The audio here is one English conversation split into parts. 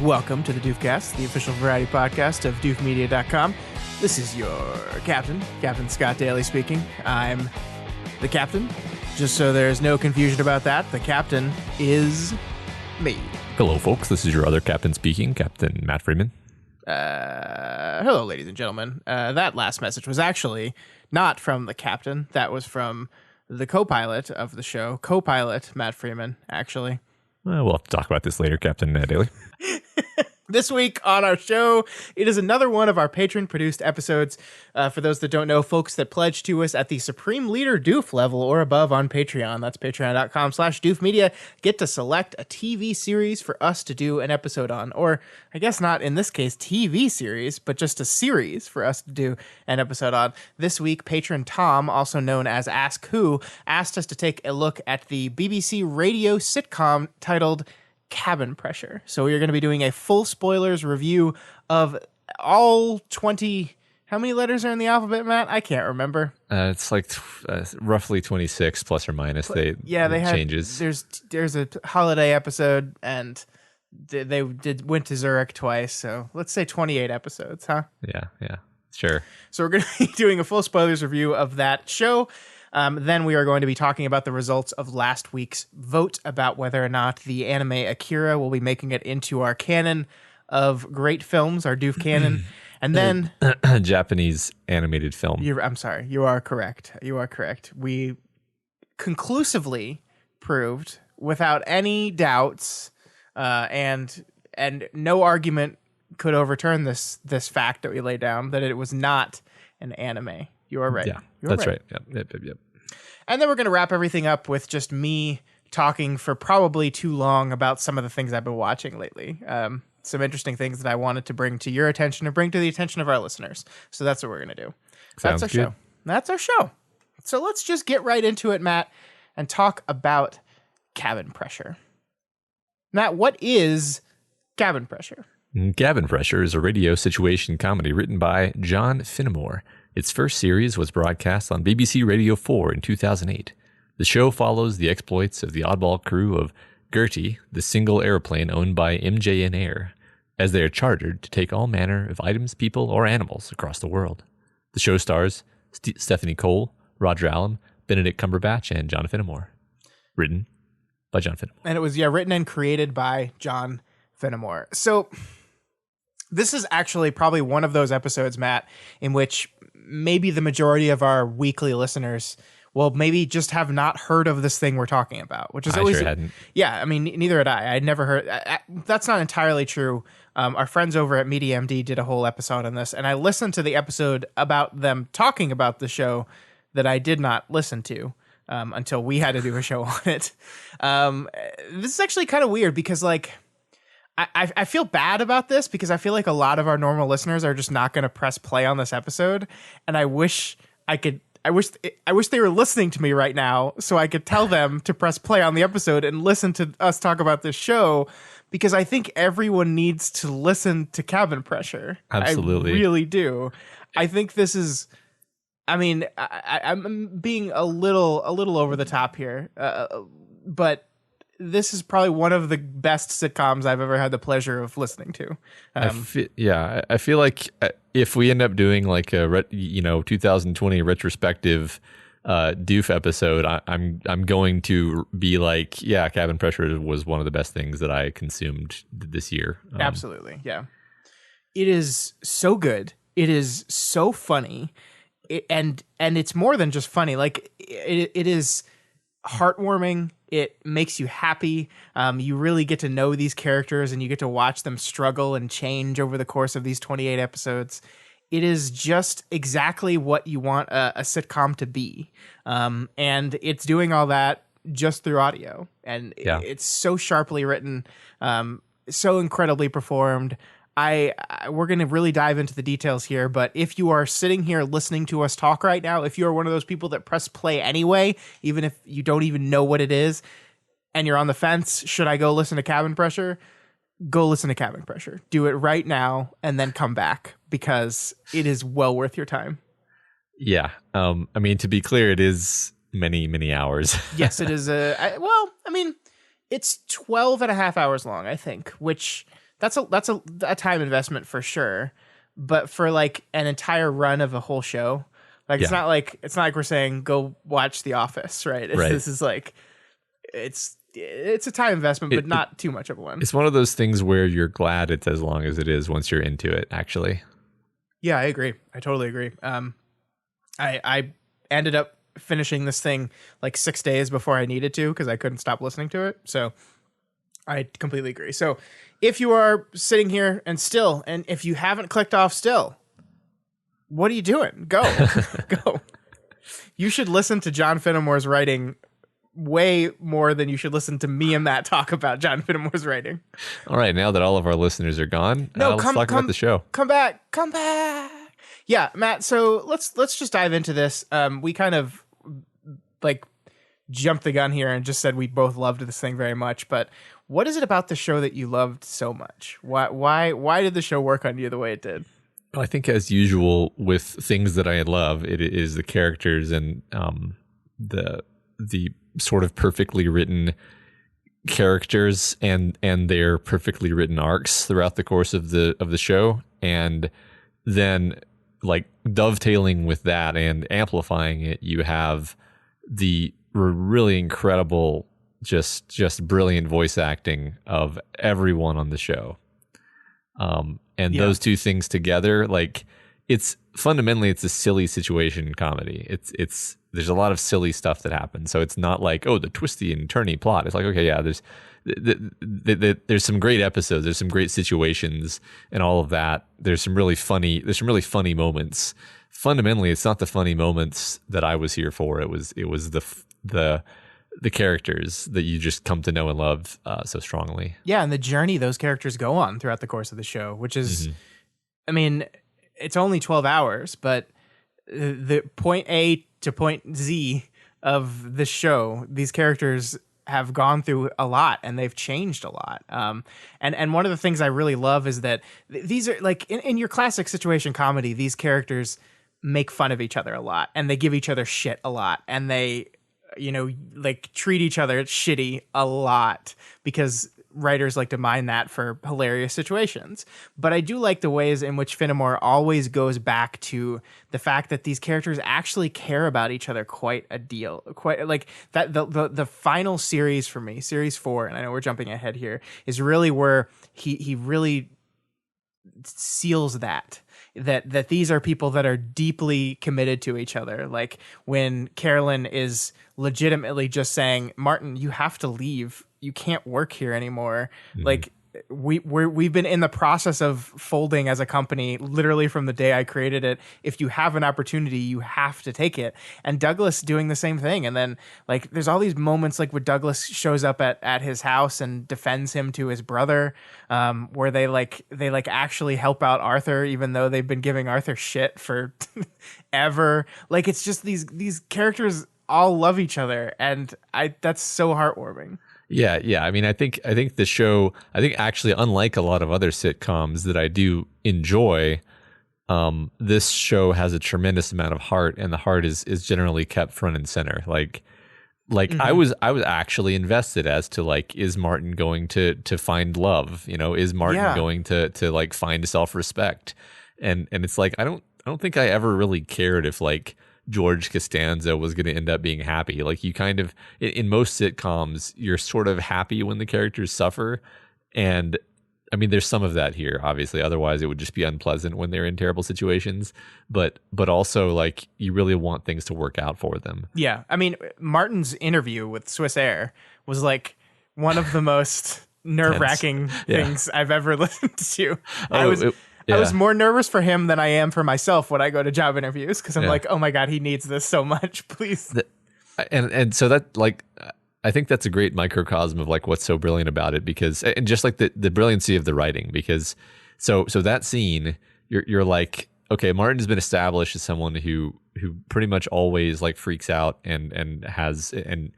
Welcome to the Doofcast, the official variety podcast of doofmedia.com. This is your captain, Captain Scott Daly speaking. I'm the captain. Just so there's no confusion about that, the captain is me. Hello, folks. This is your other captain speaking, Captain Matt Freeman. Hello, ladies and gentlemen. That last message was actually not from the captain. That was from the co-pilot of the show, co-pilot Matt Freeman, actually. We'll have to talk about this later, Captain Daly. This week on our show, it is another one of our patron-produced episodes. For those that don't know, folks that pledge to us at the Supreme Leader Doof level or above on Patreon, that's patreon.com/doofmedia, get to select a TV series for us to do an episode on. Or, I guess not in this case TV series, but just a series for us to do an episode on. This week, patron Tom, also known as Askwho, asked us to take a look at the BBC radio sitcom titled Cabin Pressure. So we are going to be doing a full spoilers review of all 20... How many letters are in the alphabet, Matt? I can't remember. It's like roughly 26 plus or minus. They had changes. There's a holiday episode, and they went to Zurich twice. So let's say 28 episodes, huh? Yeah, sure. So we're going to be doing a full spoilers review of that show. Then we are going to be talking about the results of last week's vote about whether or not the anime Akira will be making it into our canon of great films, our Doof canon. And then Japanese animated film. I'm sorry. You are correct. We conclusively proved without any doubts and no argument could overturn this fact that we laid down that it was not an anime. You are right. Yeah, that's right. Yep. And then we're going to wrap everything up with just me talking for probably too long about some of the things I've been watching lately. Some interesting things that I wanted to bring to your attention or bring to the attention of our listeners. So that's what we're going to do. That's our show. That's our show. So let's just get right into it, Matt, and talk about Cabin Pressure. Matt, what is Cabin Pressure? Cabin Pressure is a radio situation comedy written by John Finnemore. Its first series was broadcast on BBC Radio 4 in 2008. The show follows the exploits of the oddball crew of Gertie, the single airplane owned by MJN Air, as they are chartered to take all manner of items, people, or animals across the world. The show stars Stephanie Cole, Roger Allam, Benedict Cumberbatch, and John Finnemore. Written by John Finnemore. And it was, written and created by John Finnemore. So this is actually probably one of those episodes, Matt, in which maybe the majority of our weekly listeners will maybe just have not heard of this thing we're talking about, which is always... Sure hadn't. Yeah, I mean, neither had I. I'd never heard... that's not entirely true. Our friends over at MediaMD did a whole episode on this, and I listened to the episode about them talking about the show that I did not listen to until we had to do a show on it. This is actually kind of weird because, like... I feel bad about this because I feel like a lot of our normal listeners are just not going to press play on this episode, and I wish they were listening to me right now so I could tell them to press play on the episode and listen to us talk about this show, because I think everyone needs to listen to Cabin Pressure. Absolutely. I really do. I think this is... I mean, I'm being a little over the top here, but this is probably one of the best sitcoms I've ever had the pleasure of listening to. I feel like if we end up doing like a 2020 retrospective Doof episode, I'm going to be like, yeah, Cabin Pressure was one of the best things that I consumed this year. Absolutely, yeah. It is so good. It is so funny, and it's more than just funny. Like it is heartwarming. It makes you happy. You really get to know these characters and you get to watch them struggle and change over the course of these 28 episodes. It is just exactly what you want a sitcom to be. And it's doing all that just through audio. And it's so sharply written, so incredibly performed. We're going to really dive into the details here, but if you are sitting here listening to us talk right now, if you are one of those people that press play anyway, even if you don't even know what it is, and you're on the fence, should I go listen to Cabin Pressure? Go listen to Cabin Pressure. Do it right now and then come back, because it is well worth your time. Yeah. I mean, to be clear, it is many, many hours. Yes, it is. It's 12 and a half hours long, I think, which a time investment for sure. But for like an entire run of a whole show, like it's not like we're saying go watch The Office, right? This is like it's a time investment, but not too much of one. It's one of those things where you're glad it's as long as it is once you're into it, actually. Yeah, I agree. I totally agree. I ended up finishing this thing like 6 days before I needed to because I couldn't stop listening to it. So I completely agree. So if you are sitting here and if you haven't clicked off still, what are you doing? Go. Go. You should listen to John Finnemore's writing way more than you should listen to me and Matt talk about John Finnemore's writing. All right, now that all of our listeners are gone, let's talk about the show. Come back. Yeah, Matt, so let's just dive into this. We kind of like jumped the gun here and just said we both loved this thing very much, but what is it about the show that you loved so much? Why did the show work on you the way it did? Well, I think as usual with things that I love, it is the characters and the sort of perfectly written characters and their perfectly written arcs throughout the course of the show, and then like dovetailing with that and amplifying it, you have the really incredible, just brilliant voice acting of everyone on the show. Those two things together, like it's fundamentally it's a silly situation comedy. It's there's a lot of silly stuff that happens. So it's not like, oh, the twisty and turny plot. It's like, okay, yeah, there's some great episodes, there's some great situations and all of that. There's some really funny moments. Fundamentally, it's not the funny moments that I was here for. It was the characters that you just come to know and love so strongly. Yeah, and the journey those characters go on throughout the course of the show, which is, I mean, it's only 12 hours, but the point A to point Z of the show, these characters have gone through a lot and they've changed a lot. And one of the things I really love is that these are like in your classic situation comedy, these characters make fun of each other a lot and they give each other shit a lot and they, like treat each other shitty a lot because writers like to mine that for hilarious situations. But I do like the ways in which Finnemore always goes back to the fact that these characters actually care about each other quite a deal. Quite like that the final series for me, series 4, and I know we're jumping ahead here, is really where he really seals that these are people that are deeply committed to each other. Like when Carolyn is legitimately just saying, Martin, you have to leave. You can't work here anymore. Like we've been in the process of folding as a company literally from the day I created it. If you have an opportunity, you have to take it. And Douglas doing the same thing. And then like there's all these moments like where Douglas shows up at his house and defends him to his brother, where they actually help out Arthur even though they've been giving Arthur shit for ever. Like it's just these characters all love each other, and that's so heartwarming. Yeah. I mean, I think the show, actually, unlike a lot of other sitcoms that I do enjoy, this show has a tremendous amount of heart, and the heart is generally kept front and center. Like I was actually invested as to like, is Martin going to find love? Is Martin going to like find self-respect? And it's like I don't think I ever really cared if like George Costanza was going to end up being happy. Like you kind of, in most sitcoms, you're sort of happy when the characters suffer. And I mean, there's some of that here, obviously. Otherwise, it would just be unpleasant when they're in terrible situations. But also, like, you really want things to work out for them. Yeah. I mean, Martin's interview with Swiss Air was like one of the most nerve-wracking things I've ever listened to. I was more nervous for him than I am for myself when I go to job interviews because I'm like, oh my God, he needs this so much, please. And so that, like, I think that's a great microcosm of like what's so brilliant about it, because, and just like the brilliancy of the writing, because so that scene, you're like, okay, Martin's been established as someone who pretty much always like freaks out and has and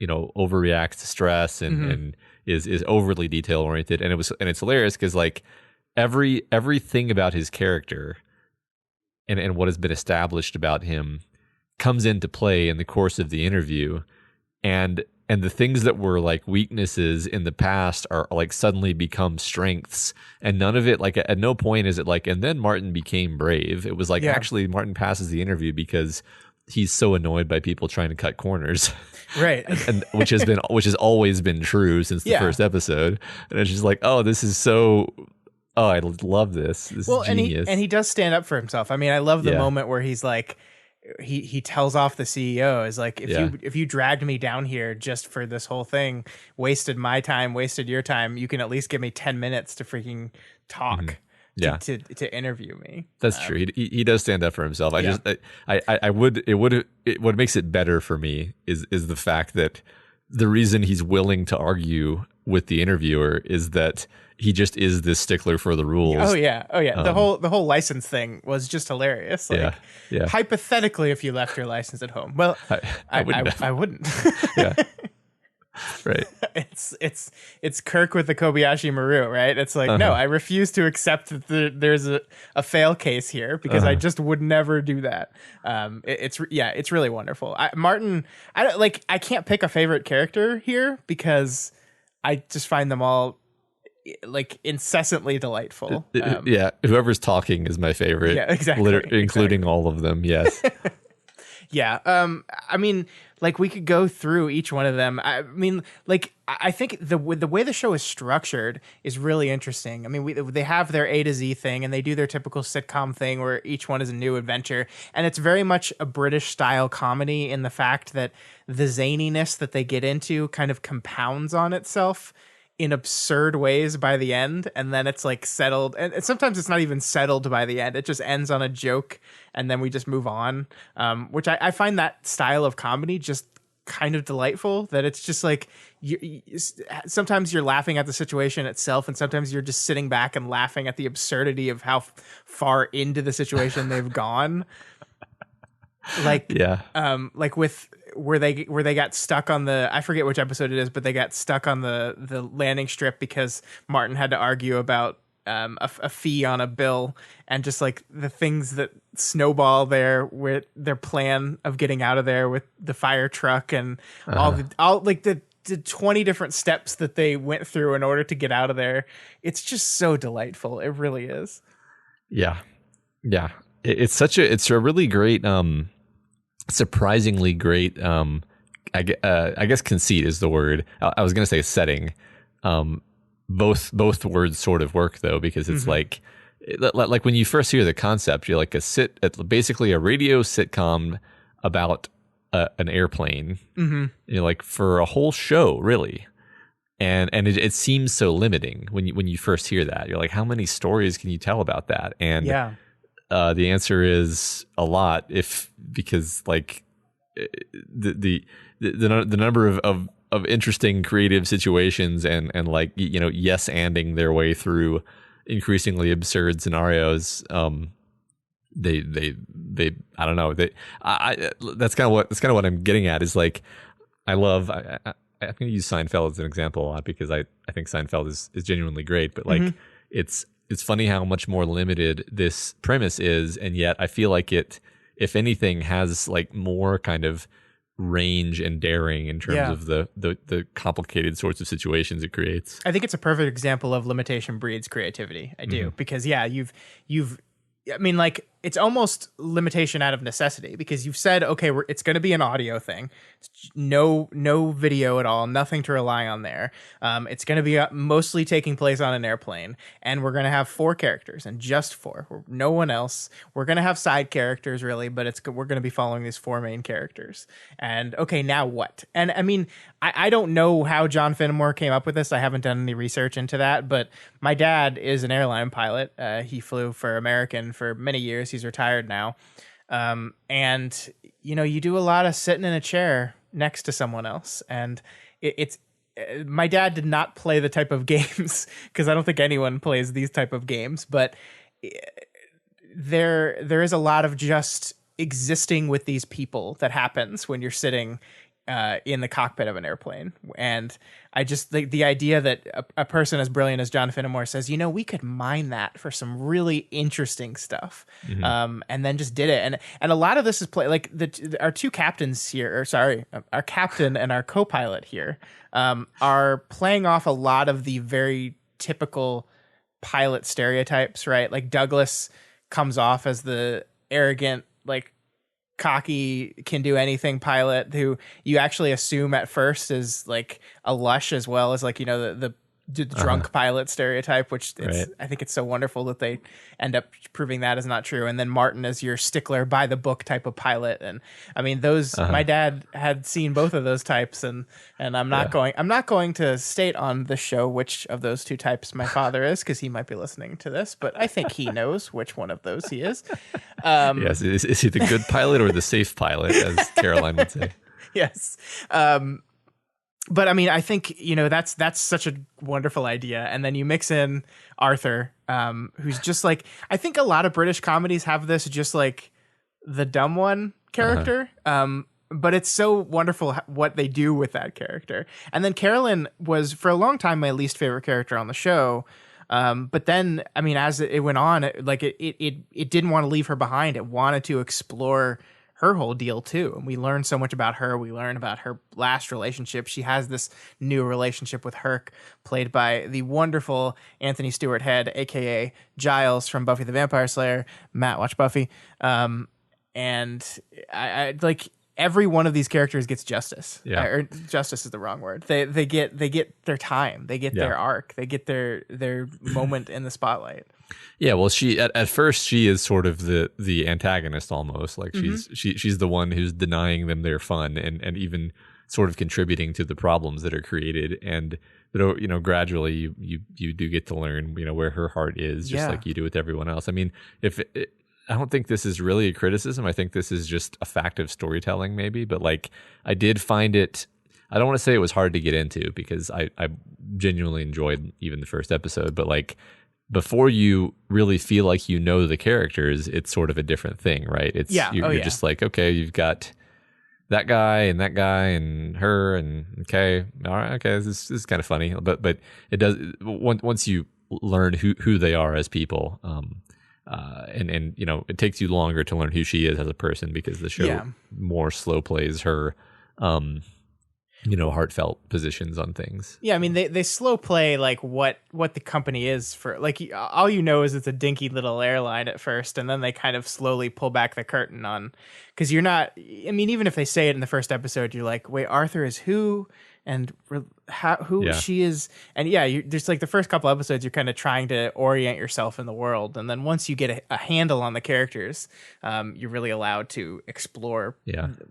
overreacts to stress and is overly detail oriented, and it's hilarious because like everything about his character and what has been established about him comes into play in the course of the interview, and and the things that were like weaknesses in the past are like suddenly become strengths, and none of it, like at no point is it like, and then Martin became brave. It was like, actually Martin passes the interview because he's so annoyed by people trying to cut corners. Right. and which has always been true since the first episode. And it's just like, oh, this is so, oh, I love this. This is genius. And he does stand up for himself. I mean, I love the moment where he's like, he tells off the CEO, is like, if you dragged me down here just for this whole thing, wasted my time, wasted your time, you can at least give me 10 minutes to freaking talk. To interview me. That's true. He does stand up for himself. What makes it better for me is the fact that the reason he's willing to argue with the interviewer is that he just is this stickler for the rules. Oh yeah. The whole license thing was just hilarious. Like, hypothetically, if you left your license at home, well, I wouldn't. Yeah. Right. It's Kirk with the Kobayashi Maru, right? It's like, no, I refuse to accept that there's a fail case here because I just would never do that. It's really wonderful. Martin, I can't pick a favorite character here because I just find them all like incessantly delightful. Whoever's talking is my favorite. Yeah, exactly. Including all of them. Yes. Yeah. I mean, like, we could go through each one of them. I mean, like, I think the way the show is structured is really interesting. I mean, they have their A to Z thing, and they do their typical sitcom thing where each one is a new adventure. And it's very much a British style comedy in the fact that the zaniness that they get into kind of compounds on itself in absurd ways by the end, and then it's like settled, and sometimes it's not even settled by the end. It just ends on a joke, and then we just move on, which I find that style of comedy just kind of delightful, that it's just like sometimes you're laughing at the situation itself, and sometimes you're just sitting back and laughing at the absurdity of how far into the situation they've gone. Like with where they got stuck on the, I forget which episode it is, but they got stuck on the landing strip because Martin had to argue about a fee on a bill, and just like the things that snowball there with their plan of getting out of there with the fire truck and all like the 20 different steps that they went through in order to get out of there. It's just so delightful. It really is. Yeah. It's a really great, surprisingly great, I guess conceit is the word. I was going to say setting. Both words sort of work though, because it's like when you first hear the concept, you're like basically a radio sitcom about an airplane, like for a whole show, really. And it seems so limiting when you first hear that. You're like, how many stories can you tell about that? And the answer is a lot, because like the number of interesting creative situations and like, yes-anding their way through increasingly absurd scenarios. They I don't know. That's kind of what I'm getting at, is like, I'm going to use Seinfeld as an example a lot because I think Seinfeld is genuinely great, but like it's funny how much more limited this premise is, and yet I feel like it, if anything, has like more kind of range and daring in terms of the complicated sorts of situations it creates. I think it's a perfect example of limitation breeds creativity. I do, because you've I mean, like, it's almost limitation out of necessity, because you've said, okay, it's going to be an audio thing. No video at all, nothing to rely on there. It's going to be mostly taking place on an airplane, and we're going to have 4 characters, and just 4. No one else. We're going to have side characters, really, but we're going to be following these 4 main characters. And okay, now what? And I mean, I don't know how John Finnemore came up with this. I haven't done any research into that, but my dad is an airline pilot. He flew for American for many years. He's retired now. And you do a lot of sitting in a chair next to someone else. And it's my dad did not play the type of games, because I don't think anyone plays these type of games, but there is a lot of just existing with these people that happens when you're sitting in the cockpit of an airplane. And I just the idea that a person as brilliant as John Finnemore says, we could mine that for some really interesting stuff, and then just did it. And a lot of this is our two captains here, or sorry, our captain and our co-pilot here, are playing off a lot of the very typical pilot stereotypes, right? Like Douglas comes off as the arrogant, like cocky, can do anything pilot who you actually assume at first is like a lush, as well as like the drunk pilot stereotype, which I think it's so wonderful that they end up proving that is not true. And then Martin is your stickler by the book type of pilot. And I mean, those my dad had seen both of those types, and I'm not going to state on the show which of those two types my father is, because he might be listening to this, but I think he knows which one of those he is. Yes, is he the good pilot or the safe pilot, as Caroline would say? Yes. But I mean, I think, that's such a wonderful idea. And then you mix in Arthur, who's just like, I think a lot of British comedies have this, just like the dumb one character. But it's so wonderful what they do with that character. And then Carolyn was for a long time my least favorite character on the show. But then, I mean, as it went on, it didn't want to leave her behind. It wanted to explore her whole deal too. And we learn so much about her. We learn about her last relationship. She has this new relationship with Herc, played by the wonderful Anthony Stewart Head, aka Giles from Buffy the Vampire Slayer. Matt, watch Buffy. And I like every one of these characters gets justice. Yeah. Or justice is the wrong word. They get their time. They get their arc. They get their moment in the spotlight. Yeah, well, she at first she is sort of the antagonist almost. Like she's the one who's denying them their fun and even sort of contributing to the problems that are created. And gradually you do get to learn where her heart is, just like you do with everyone else. I mean, I don't think this is really a criticism. I think this is just a fact of storytelling, maybe. But like, I did find it. I don't want to say it was hard to get into, because I genuinely enjoyed even the first episode. But like, before you really feel like the characters, it's sort of a different thing, right? It's you're just like, okay, you've got that guy and her, and okay, all right, okay, this is kind of funny, but it does once you learn who they are as people, and it takes you longer to learn who she is as a person, because the show more slow plays her heartfelt positions on things. Yeah, I mean, they slow play like what the company is for. Like, all is it's a dinky little airline at first, and then they kind of slowly pull back the curtain on, because you're not. I mean, even if they say it in the first episode, you're like, wait, Arthur is who? And who she is, and there's like the first couple episodes, you're kind of trying to orient yourself in the world, and then once you get a handle on the characters, you're really allowed to explore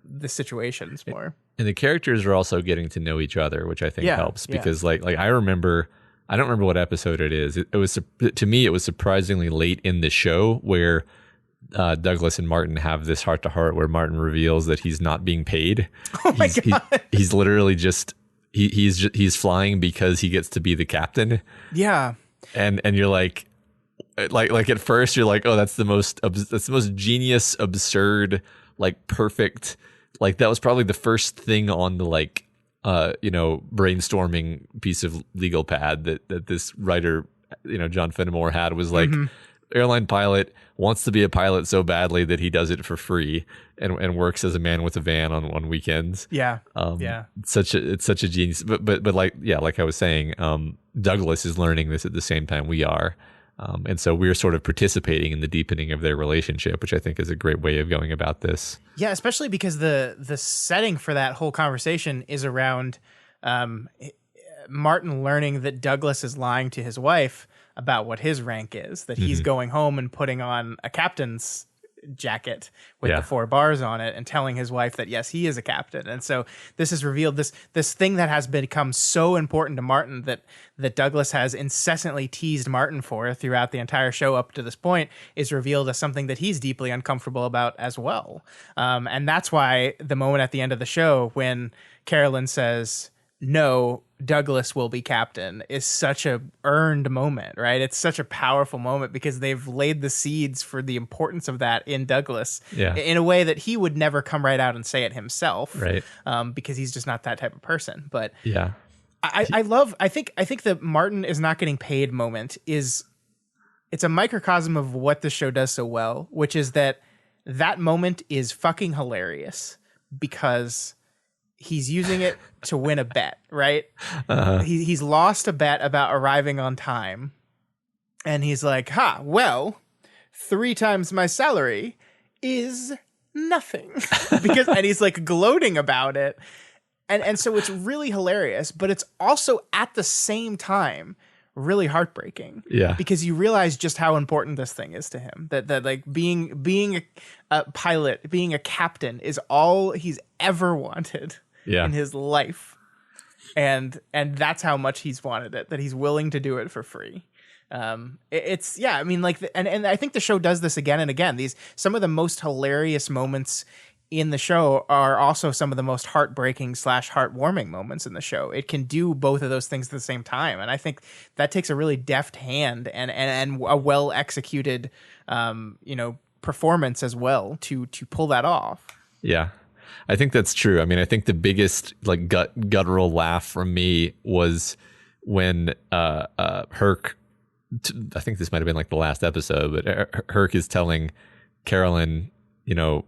the situations more. And the characters are also getting to know each other, which I think helps, because like I don't remember what episode it is. It was, to me, it was surprisingly late in the show where Douglas and Martin have this heart to heart, where Martin reveals that he's not being paid. Oh my God. He's literally just. He's flying because he gets to be the captain. Yeah. And you're like at first you're like, oh, that's the most genius, absurd, like perfect. Like that was probably the first thing on the brainstorming piece of legal pad that this writer, John Finnemore had, was like, airline pilot wants to be a pilot so badly that he does it for free and works as a man with a van on weekends. It's such a genius. But like I was saying, Douglas is learning this at the same time we are. And so we're sort of participating in the deepening of their relationship, which I think is a great way of going about this. Yeah, especially because the setting for that whole conversation is around Martin learning that Douglas is lying to his wife about what his rank is, that he's going home and putting on a captain's jacket with the 4 bars on it and telling his wife that, yes, he is a captain. And so this has revealed this thing that has become so important to Martin that Douglas has incessantly teased Martin for throughout the entire show up to this point is revealed as something that he's deeply uncomfortable about as well. And that's why the moment at the end of the show when Carolyn says, no, Douglas will be captain is such a earned moment, right? It's such a powerful moment because they've laid the seeds for the importance of that in Douglas in a way that he would never come right out and say it himself, right? Because he's just not that type of person. But Yeah, I think the Martin is not getting paid moment is it's a microcosm of what the show does so well, which is that moment is fucking hilarious because he's using it to win a bet, right? He's lost a bet about arriving on time. And he's like, well, 3 times my salary is nothing. And he's like gloating about it. And so it's really hilarious, but it's also at the same time really heartbreaking. Yeah. Because you realize just how important this thing is to him. That like being a pilot, being a captain is all he's ever wanted in his life. And that's how much he's wanted it, that he's willing to do it for free. It's I mean, like, and I think the show does this again and again. Some of the most hilarious moments in the show are also some of the most heartbreaking / heartwarming moments in the show. It can do both of those things at the same time. And I think that takes a really deft hand and a well executed, performance as well to pull that off. Yeah. I think that's true. I mean, I think the biggest like guttural laugh from me was when Herc, I think this might have been like the last episode, but Herc is telling Carolyn, you know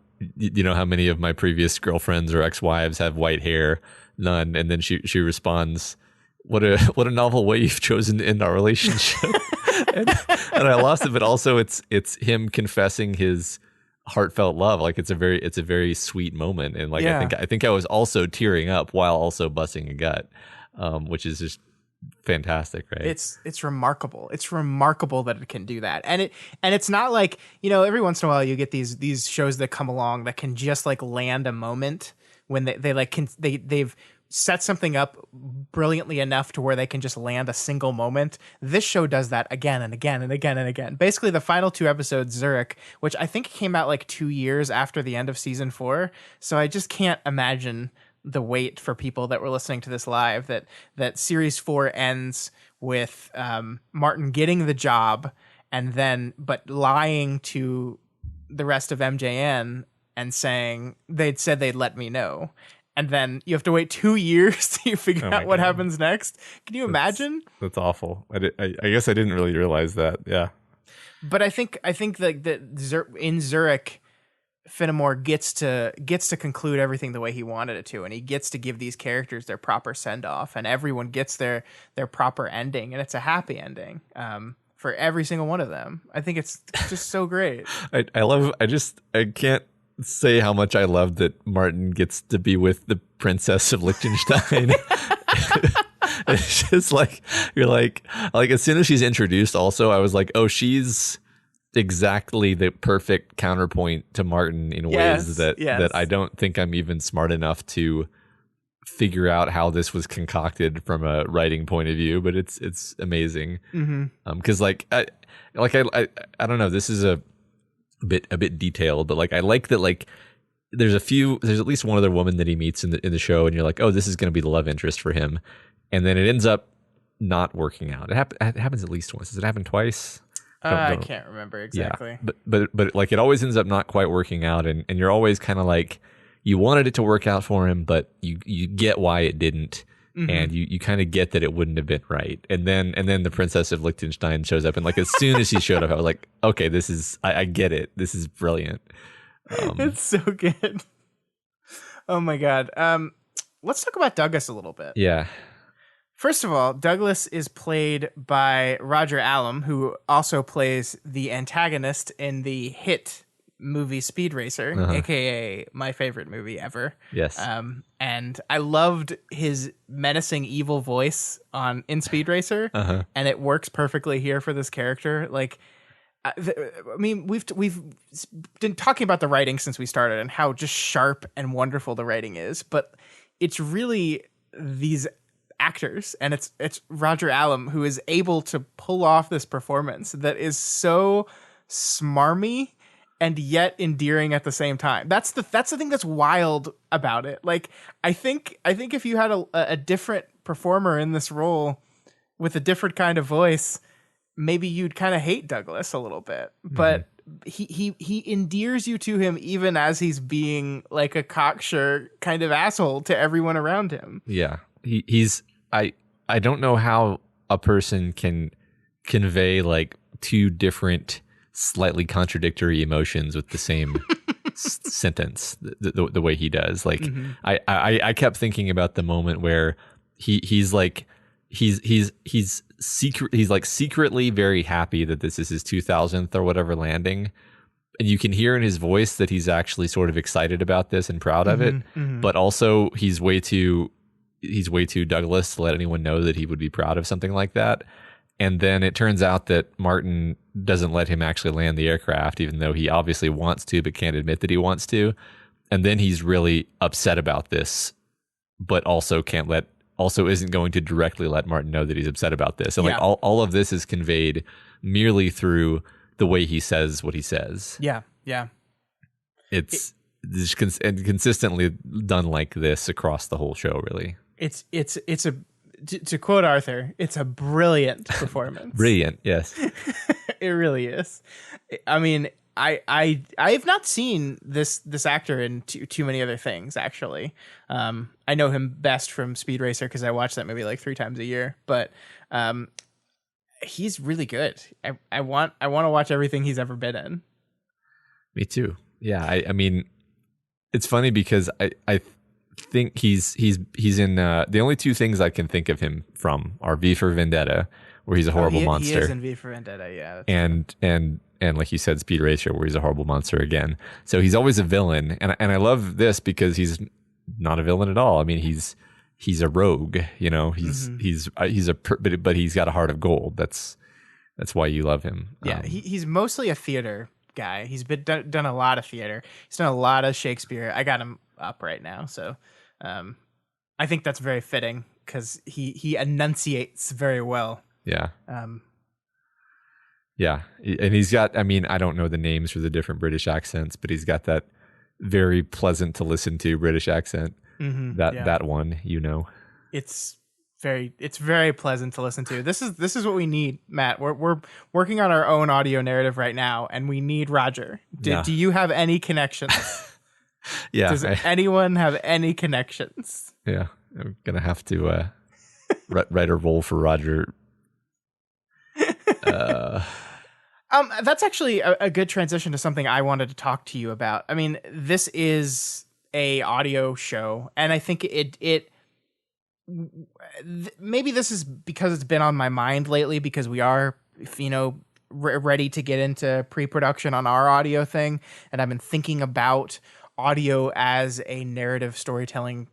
how many of my previous girlfriends or ex-wives have white hair? None. And then she responds, what a novel way you've chosen to end our relationship. and I lost it, but also it's him confessing his heartfelt love. Like it's a very sweet moment. And like, I think I was also tearing up while also busting a gut, which is just fantastic, right? It's remarkable. It's remarkable that it can do that. And it's not like, every once in a while you get these shows that come along that can just like land a moment when they've set something up brilliantly enough to where they can just land a single moment. This show does that again and again and again and again. Basically the final 2 episodes, Zurich, which I think came out like 2 years after the end of season 4. So I just can't imagine the wait for people that were listening to this live that series 4 ends with Martin getting the job but lying to the rest of MJN and saying they'd said they'd let me know. And then you have to wait 2 years to figure out what happens next. Can you imagine? That's awful. I guess I didn't really realize that. Yeah. But I think that in Zurich, Finnemore gets to conclude everything the way he wanted it to, and he gets to give these characters their proper send off, and everyone gets their proper ending, and it's a happy ending for every single one of them. I think it's just so great. I can't say how much I love that Martin gets to be with the Princess of Liechtenstein. It's just like you're like as soon as she's introduced, also I was like, oh, she's exactly the perfect counterpoint to Martin in ways that I don't think I'm even smart enough to figure out how this was concocted from a writing point of view, but it's amazing. Because I don't know, this is a bit detailed, but like I like that like there's at least one other woman that he meets in the show, and you're like, oh, this is going to be the love interest for him, and then it ends up not working out. It happens at least once. Does it happen twice? I can't remember exactly. Yeah, but like it always ends up not quite working out, and you're always kind of like you wanted it to work out for him, but you get why it didn't. And you kind of get that it wouldn't have been right. And then the Princess of Liechtenstein shows up, and like as soon as she showed up, I was like, okay, this is I get it. This is brilliant. It's so good. Oh my god. Let's talk about Douglas a little bit. Yeah. First of all, Douglas is played by Roger Allam, who also plays the antagonist in the hit movie Speed Racer, aka my favorite movie ever. Yes. And I loved his menacing evil voice in Speed Racer, and it works perfectly here for this character. Like, I mean, we've been talking about the writing since we started and how just sharp and wonderful the writing is, but it's really these actors, and it's Roger Allam who is able to pull off this performance that is so smarmy and yet endearing at the same time. That's the thing that's wild about it. Like, I think if you had a different performer in this role with a different kind of voice, maybe you'd kind of hate Douglas a little bit. But he endears you to him even as he's being like a cocksure kind of asshole to everyone around him. Yeah. He's I don't know how a person can convey like two different slightly contradictory emotions with the same sentence the way he does. Like I kept thinking about the moment where he's like secretly very happy that this is his 2000th or whatever landing, and you can hear in his voice that he's actually sort of excited about this and proud of it, but also he's way too Douglas to let anyone know that he would be proud of something like that. And then it turns out that Martin doesn't let him actually land the aircraft, even though he obviously wants to, but can't admit that he wants to. And then he's really upset about this, but also isn't going to directly let Martin know that he's upset about this. And like all of this is conveyed merely through the way he says what he says. Yeah. Yeah. It's consistently done like this across the whole show, really. It's a, to quote Arthur, it's a brilliant performance. Brilliant, yes. It really is. I mean, I have not seen this actor in too many other things, actually. I know him best from Speed Racer because I watch that movie like 3 times a year. But he's really good. I want to watch everything he's ever been in. Me too. Yeah, I mean, it's funny because I think he's in the only 2 things I can think of him from are V for Vendetta, where he's a horrible monster. He is in V for Vendetta, yeah. And like you said, Speed Racer, where he's a horrible monster again. So he's always a villain, and I love this because he's not a villain at all. I mean, he's a rogue, you know. But he's got a heart of gold. That's why you love him. Yeah, he's mostly a theater guy. He's done a lot of theater. He's done a lot of Shakespeare. I got him up right now, so I think that's very fitting because he enunciates very well. Yeah. Yeah, and he's got, I mean, I don't know the names for the different British accents, but he's got that very pleasant to listen to British accent. That one, you know. It's very pleasant to listen to. This is what we need, Matt. We're working on our own audio narrative right now, and we need Roger. Do you have any connections? Yeah. Does anyone have any connections? Yeah, I'm gonna have to write a role for Roger. That's actually a good transition to something I wanted to talk to you about. I mean, this is a audio show, and I think maybe this is because it's been on my mind lately because we are, ready to get into pre-production on our audio thing, and I've been thinking about audio as a narrative storytelling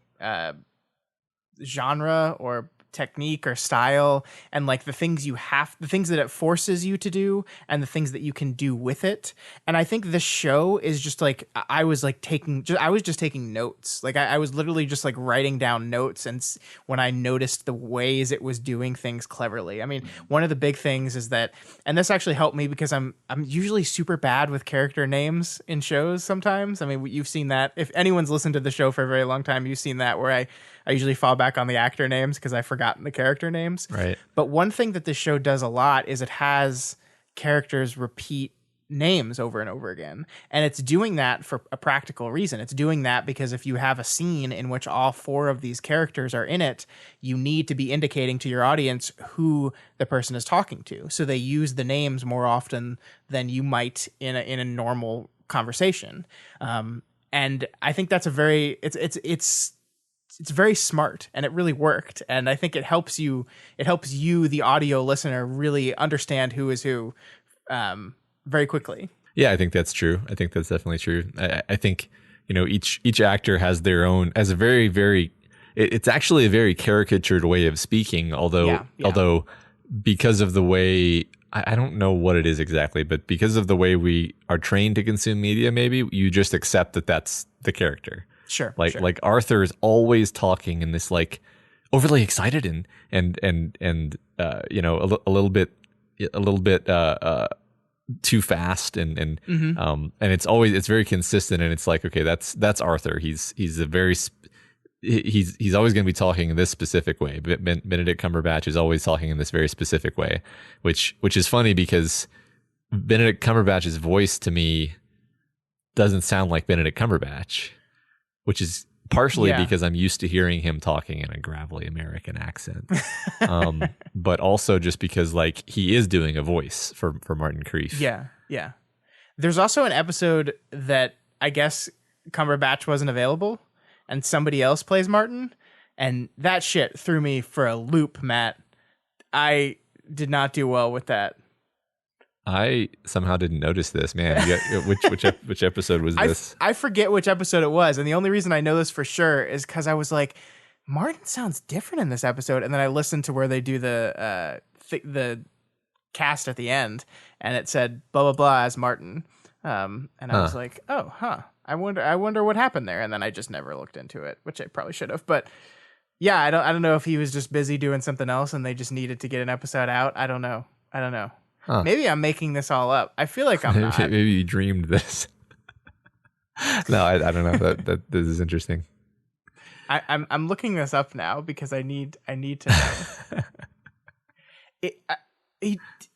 genre or technique or style, and like the things that it forces you to do and the things that you can do with it. And I think this show is just like, I was just taking notes. Like I was literally just like writing down notes, and when I noticed the ways it was doing things cleverly. I mean, one of the big things is that, and this actually helped me because I'm usually super bad with character names in shows sometimes. I mean, you've seen that. If anyone's listened to the show for a very long time, you've seen that where I usually fall back on the actor names because I've forgotten the character names. Right. But one thing that this show does a lot is it has characters repeat names over and over again. And it's doing that for a practical reason. It's doing that because if you have a scene in which all 4 of these characters are in it, you need to be indicating to your audience who the person is talking to. So they use the names more often than you might in a normal conversation. And I think that's it's very smart, and it really worked. And I think it helps you, the audio listener, really understand who is who very quickly. Yeah, I think that's true. I think that's definitely true. I think, each actor has their own, as a very, very, it's actually a very caricatured way of speaking, although because of the way, I don't know what it is exactly, but because of the way we are trained to consume media, maybe you just accept that that's the character. Sure. Like Arthur is always talking in this like overly excited and a little bit too fast and it's very consistent, and it's like, okay, that's Arthur. He's a very he's always going to be talking in this specific way. Benedict Cumberbatch is always talking in this very specific way, which is funny because Benedict Cumberbatch's voice to me doesn't sound like Benedict Cumberbatch, which is partially because I'm used to hearing him talking in a gravelly American accent, but also just because like he is doing a voice for Martin Creef. Yeah. There's also an episode that I guess Cumberbatch wasn't available and somebody else plays Martin, and that shit threw me for a loop, Matt. I did not do well with that. I somehow didn't notice this, man. Which episode was this? I forget which episode it was, and the only reason I know this for sure is because I was like, Martin sounds different in this episode, and then I listened to where they do the cast at the end, and it said blah blah blah as Martin, and I was like, oh, huh. I wonder what happened there, and then I just never looked into it, which I probably should have. But yeah, I don't know if he was just busy doing something else, and they just needed to get an episode out. I don't know. Huh. Maybe I'm making this all up. I feel like I'm not. Maybe you dreamed this. No, I don't know. That this is interesting. I'm looking this up now because I need to know.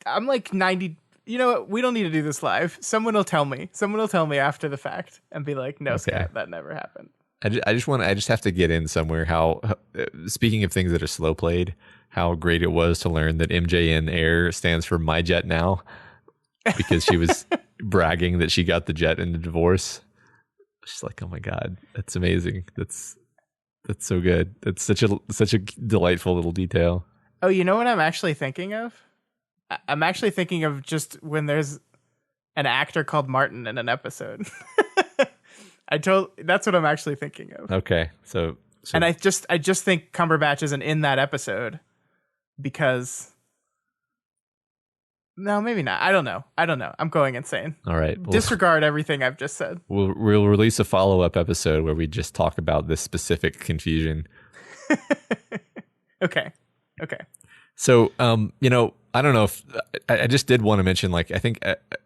I'm like 90. You know what? We don't need to do this live. Someone will tell me. Someone will tell me after the fact and be like, "No, okay. Scott, that never happened." I just have to get in somewhere. How speaking of things that are slow played, how great it was to learn that MJN Air stands for My Jet Now, because she was bragging that she got the jet in the divorce. She's like, "Oh my god, that's amazing. That's so good. That's such a delightful little detail." Oh, you know what I'm actually thinking of? I'm actually thinking of just when there's an actor called Martin in an episode. That's what I'm actually thinking of. Okay. So and I just think Cumberbatch isn't in that episode because no, maybe not. I don't know. I'm going insane. All right. Disregard everything I've just said. We'll release a follow-up episode where we just talk about this specific confusion. Okay. So, I don't know if I just did want to mention, like, I think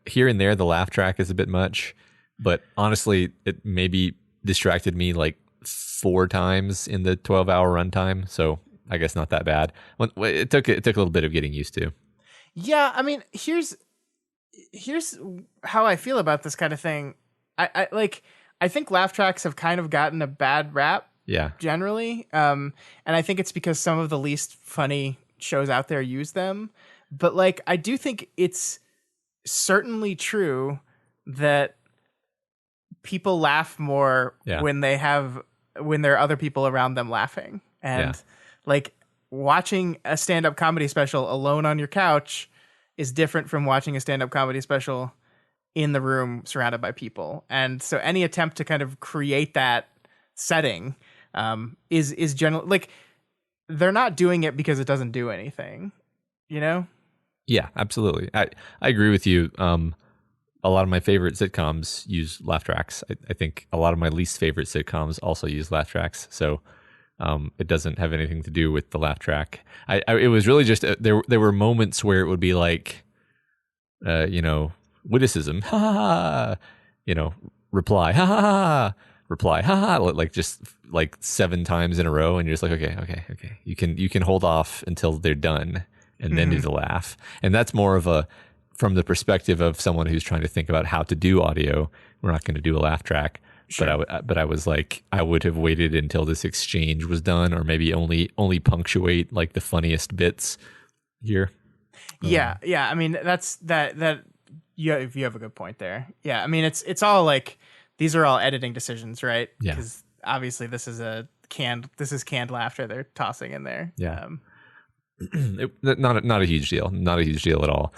here and there, the laugh track is a bit much, but honestly, it maybe distracted me like 4 times in the 12-hour runtime. So I guess not that bad. It took a little bit of getting used to. Yeah. I mean, here's how I feel about this kind of thing. I think laugh tracks have kind of gotten a bad rap. Yeah. Generally. And I think it's because some of the least funny shows out there use them. But like, I do think it's certainly true that people laugh more when there are other people around them laughing. And like watching a stand-up comedy special alone on your couch is different from watching a stand-up comedy special in the room surrounded by people. And so any attempt to kind of create that setting is generally like, they're not doing it because it doesn't do anything, you know? Yeah, absolutely. I agree with you. A lot of my favorite sitcoms use laugh tracks. I think a lot of my least favorite sitcoms also use laugh tracks. So it doesn't have anything to do with the laugh track. It was really just there were moments where it would be like, witticism, ha ha ha, reply, ha ha ha, reply, ha ha, like just like 7 times in a row, and you're just like, okay, you can hold off until they're done and then do the laugh. And that's more of from the perspective of someone who's trying to think about how to do audio. We're not going to do a laugh track. Sure. But I was like, I would have waited until this exchange was done, or maybe only punctuate like the funniest bits here. Yeah. I mean, that's that. Yeah, if you have a good point there. Yeah, I mean, it's all like these are all editing decisions, right? Yeah. Because obviously this is canned laughter they're tossing in there. Yeah. Not a huge deal. Not a huge deal at all.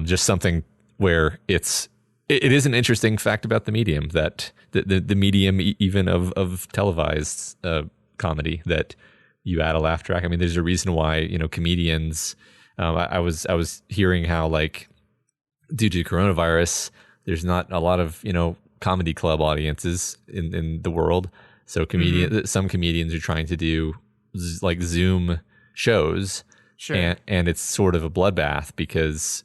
Just something where it is an interesting fact about the medium, that the medium even of televised comedy, that you add a laugh track. I mean, there's a reason why comedians. I was hearing how, like, due to coronavirus, there's not a lot of comedy club audiences in the world. So some comedians are trying to do like Zoom shows. Sure. And it's sort of a bloodbath, because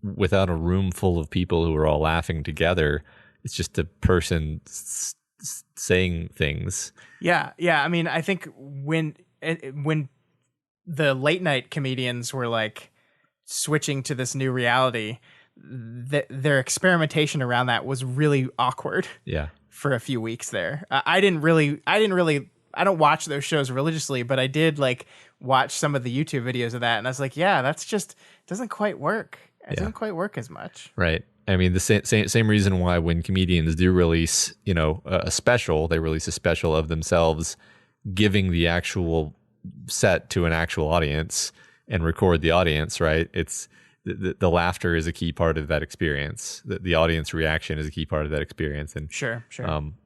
without a room full of people who are all laughing together, it's just a person saying things. Yeah. I mean, I think when the late night comedians were like switching to this new reality, their experimentation around that was really awkward. Yeah. For a few weeks there. I don't watch those shows religiously, but I did like watch some of the YouTube videos of that, and I was like, yeah, that's just doesn't quite work. It doesn't quite work as much. Right. I mean, the same reason why when comedians do release, a special, they release a special of themselves, giving the actual set to an actual audience and record the audience. Right. It's the laughter is a key part of that experience. The audience reaction is a key part of that experience. And sure.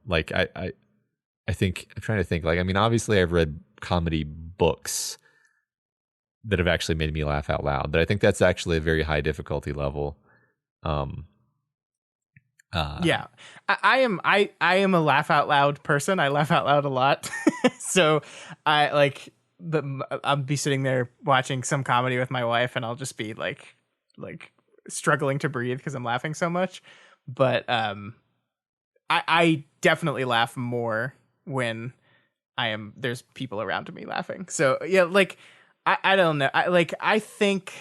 Like I think I'm trying to think. Like, I mean, obviously, I've read comedy books that have actually made me laugh out loud, but I think that's actually a very high difficulty level. Yeah, I am a laugh out loud person. I laugh out loud a lot, so I'll be sitting there watching some comedy with my wife, and I'll just be like struggling to breathe because I'm laughing so much. But I definitely laugh more when there's people around me laughing. So yeah, like I don't know. I think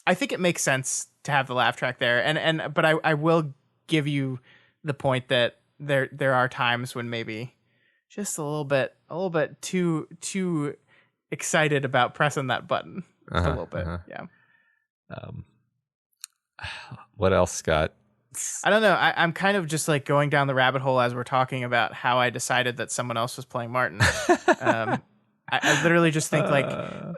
it makes sense to have the laugh track there, but I will give you the point that there are times when maybe just a little bit too excited about pressing that button. Just a little bit. Yeah. What else, Scott? I don't know. I'm kind of just like going down the rabbit hole as we're talking about how I decided that someone else was playing Martin. I literally just think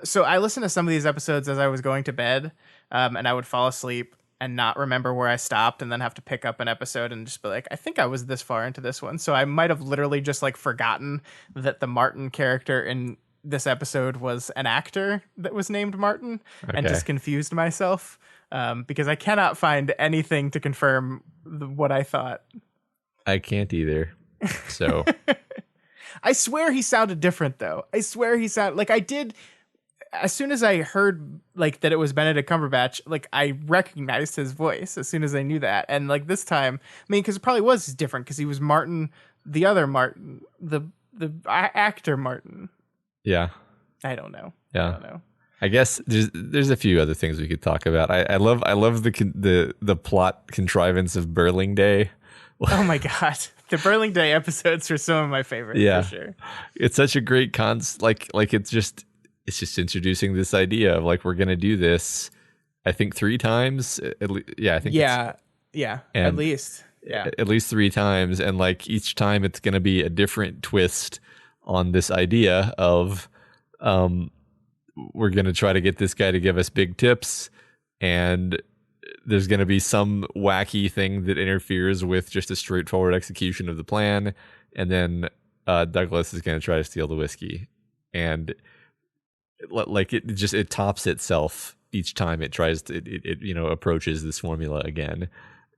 so I listened to some of these episodes as I was going to bed, and I would fall asleep and not remember where I stopped, and then have to pick up an episode and just be like, I think I was this far into this one. So I might have literally just like forgotten that the Martin character in this episode was an actor that was named Martin, and just confused myself. Because I cannot find anything to confirm what I thought. I can't either. So I swear he sounded different, though. I swear he sounded like I did. As soon as I heard like that it was Benedict Cumberbatch, like I recognized his voice as soon as I knew that. And like this time, I mean, because it probably was different because he was Martin, the other Martin, the actor Martin. Yeah. I don't know. Yeah. I don't know. I guess there's a few other things we could talk about. I love the plot contrivance of Burling Day. Oh my god, the Burling Day episodes are some of my favorites. Yeah, for sure. It's such a great like it's just introducing this idea of like we're gonna do this. I think 3 times. At least 3 times, and like each time it's gonna be a different twist on this idea of we're going to try to get this guy to give us big tips, and there's going to be some wacky thing that interferes with just a straightforward execution of the plan. And then Douglas is going to try to steal the whiskey, and like it tops itself each time it tries to, it approaches this formula again.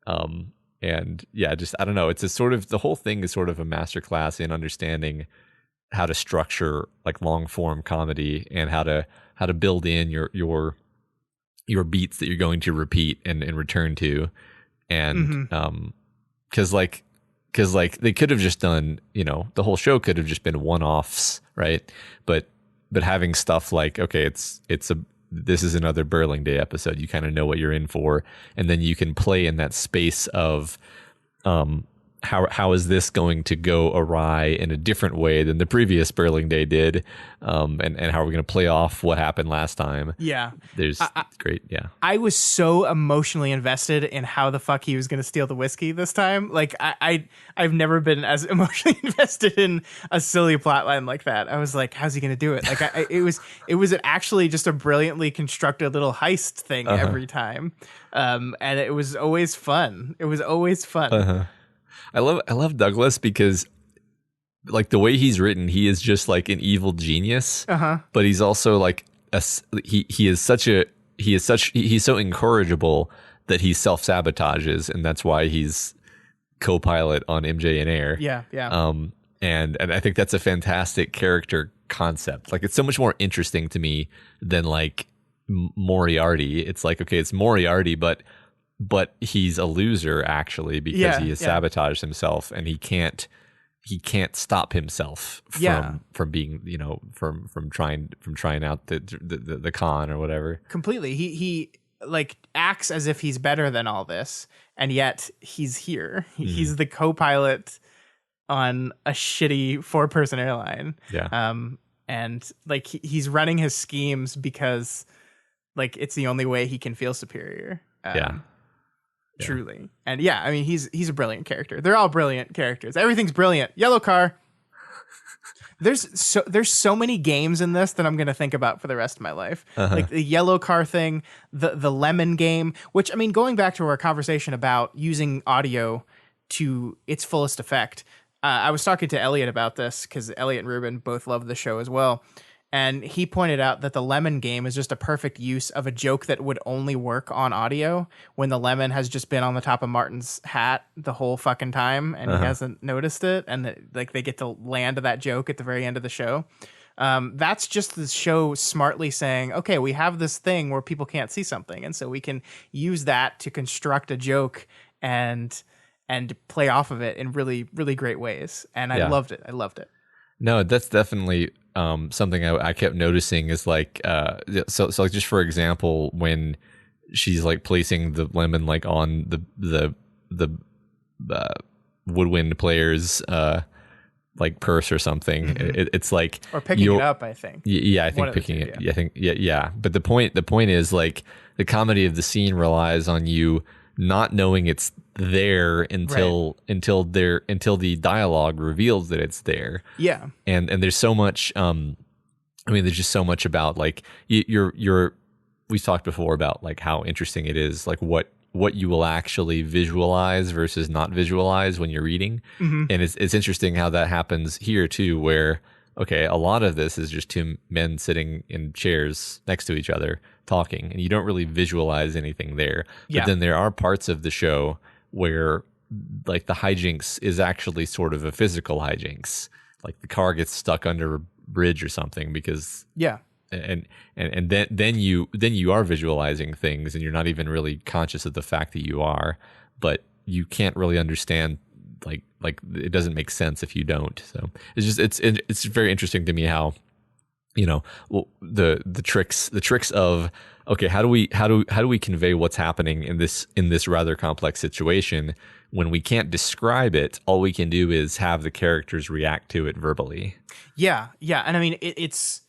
And yeah, just, I don't know. It's a sort of, the whole thing is sort of a masterclass in understanding how to structure like long form comedy, and how to build in your beats that you're going to repeat and return to. And because they could have just done, the whole show could have just been one-offs, right? But having stuff like, okay, this is another Burling Day episode, you kind of know what you're in for, and then you can play in that space of how is this going to go awry in a different way than the previous Burling Day did, and how are we going to play off what happened last time? Yeah, it's great. Yeah, I was so emotionally invested in how the fuck he was going to steal the whiskey this time. Like I've never been as emotionally invested in a silly plotline like that. I was like, how's he going to do it? Like it was actually just a brilliantly constructed little heist thing every time, and it was always fun. I love Douglas because like the way he's written, he is just like an evil genius, but he's also like he's so incorrigible that he self-sabotages, and that's why he's co-pilot on MJ and Air. Yeah. And I think that's a fantastic character concept. Like, it's so much more interesting to me than like Moriarty. It's like, okay, it's Moriarty, but he's a loser actually, because he has sabotaged himself, and he can't he can't stop himself from being, you know, from trying out the con or whatever. Completely. He like acts as if he's better than all this, and yet he's here. He's the co-pilot on a shitty 4-person airline. Yeah. And like he's running his schemes because like it's the only way he can feel superior. Truly. And yeah, I mean he's a brilliant character. They're all brilliant characters. Everything's brilliant. Yellow car. There's so many games in this that I'm going to think about for the rest of my life. Like the yellow car thing, the lemon game, which, I mean, going back to our conversation about using audio to its fullest effect. I was talking to Elliot about this because Elliot and Ruben both love the show as well. And he pointed out that the lemon game is just a perfect use of a joke that would only work on audio when the lemon has just been on the top of Martin's hat the whole fucking time and he hasn't noticed it. And like they get to land that joke at the very end of the show. That's just the show smartly saying, okay, we have this thing where people can't see something. And so we can use that to construct a joke and play off of it in really, really great ways. And I loved it. No, that's definitely something I kept noticing is like, so like just for example, when she's like placing the lemon like on the woodwind player's like purse or something, it's like, or picking it up. I think. Yeah, I think picking it. Yeah, I think yeah. But the point is like the comedy of the scene relies on you not knowing it's there until the dialogue reveals that it's there. Yeah. And there's so much I mean there's just so much about like we've talked before about like how interesting it is like what you will actually visualize versus not visualize when you're reading. And it's interesting how that happens here too, where okay, a lot of this is just two men sitting in chairs next to each other talking, and you don't really visualize anything there. But then there are parts of the show where like the hijinks is actually sort of a physical hijinks. Like the car gets stuck under a bridge or something because and then you are visualizing things and you're not even really conscious of the fact that you are, but you can't really understand like it doesn't make sense if you don't. So it's very interesting to me how, you know, the tricks of okay, how do we convey what's happening in this rather complex situation when we can't describe it? All we can do is have the characters react to it verbally. Yeah, and I mean it's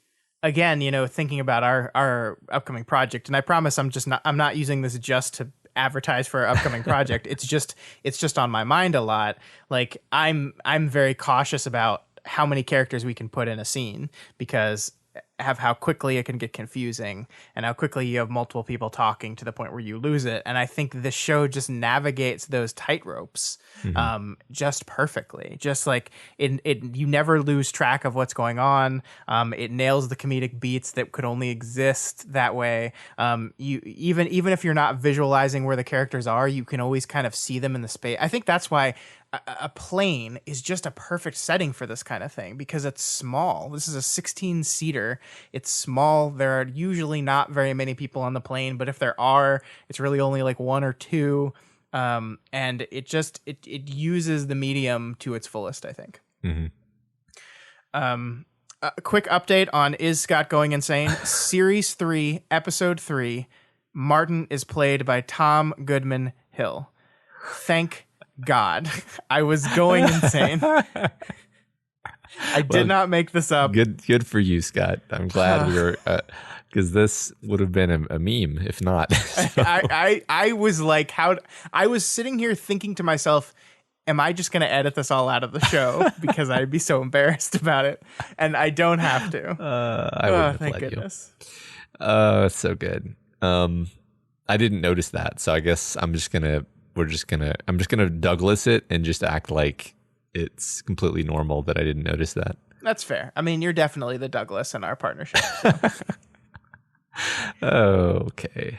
again, you know, thinking about our upcoming project, and I promise I'm not using this just to advertise for our upcoming project. It's just on my mind a lot. Like I'm very cautious about how many characters we can put in a scene because have how quickly it can get confusing and how quickly you have multiple people talking to the point where you lose it. And I think the show just navigates those tightropes just perfectly. Just like it you never lose track of what's going on. It nails the comedic beats that could only exist that way. You even if you're not visualizing where the characters are, you can always kind of see them in the space. I think that's why a plane is just a perfect setting for this kind of thing because it's small. This is a 16-seater. It's small. There are usually not very many people on the plane, but if there are, it's really only like one or two. And it uses the medium to its fullest, I think. A quick update on Is Scott Going Insane? Series 3, Episode 3. Martin is played by Tom Goodman Hill. Thank God. I was going insane. I did not make this up. Good for you, Scott. I'm glad we were because this would have been a meme if not. So. I was like, I was sitting here thinking to myself, am I just going to edit this all out of the show because I'd be so embarrassed about it, and I don't have to. I wouldn't thank have let goodness. You. It's so good. I didn't notice that, so I guess I'm just gonna Douglas it and just act like it's completely normal that I didn't notice that. That's fair. I mean, you're definitely the Douglas in our partnership. So. Okay.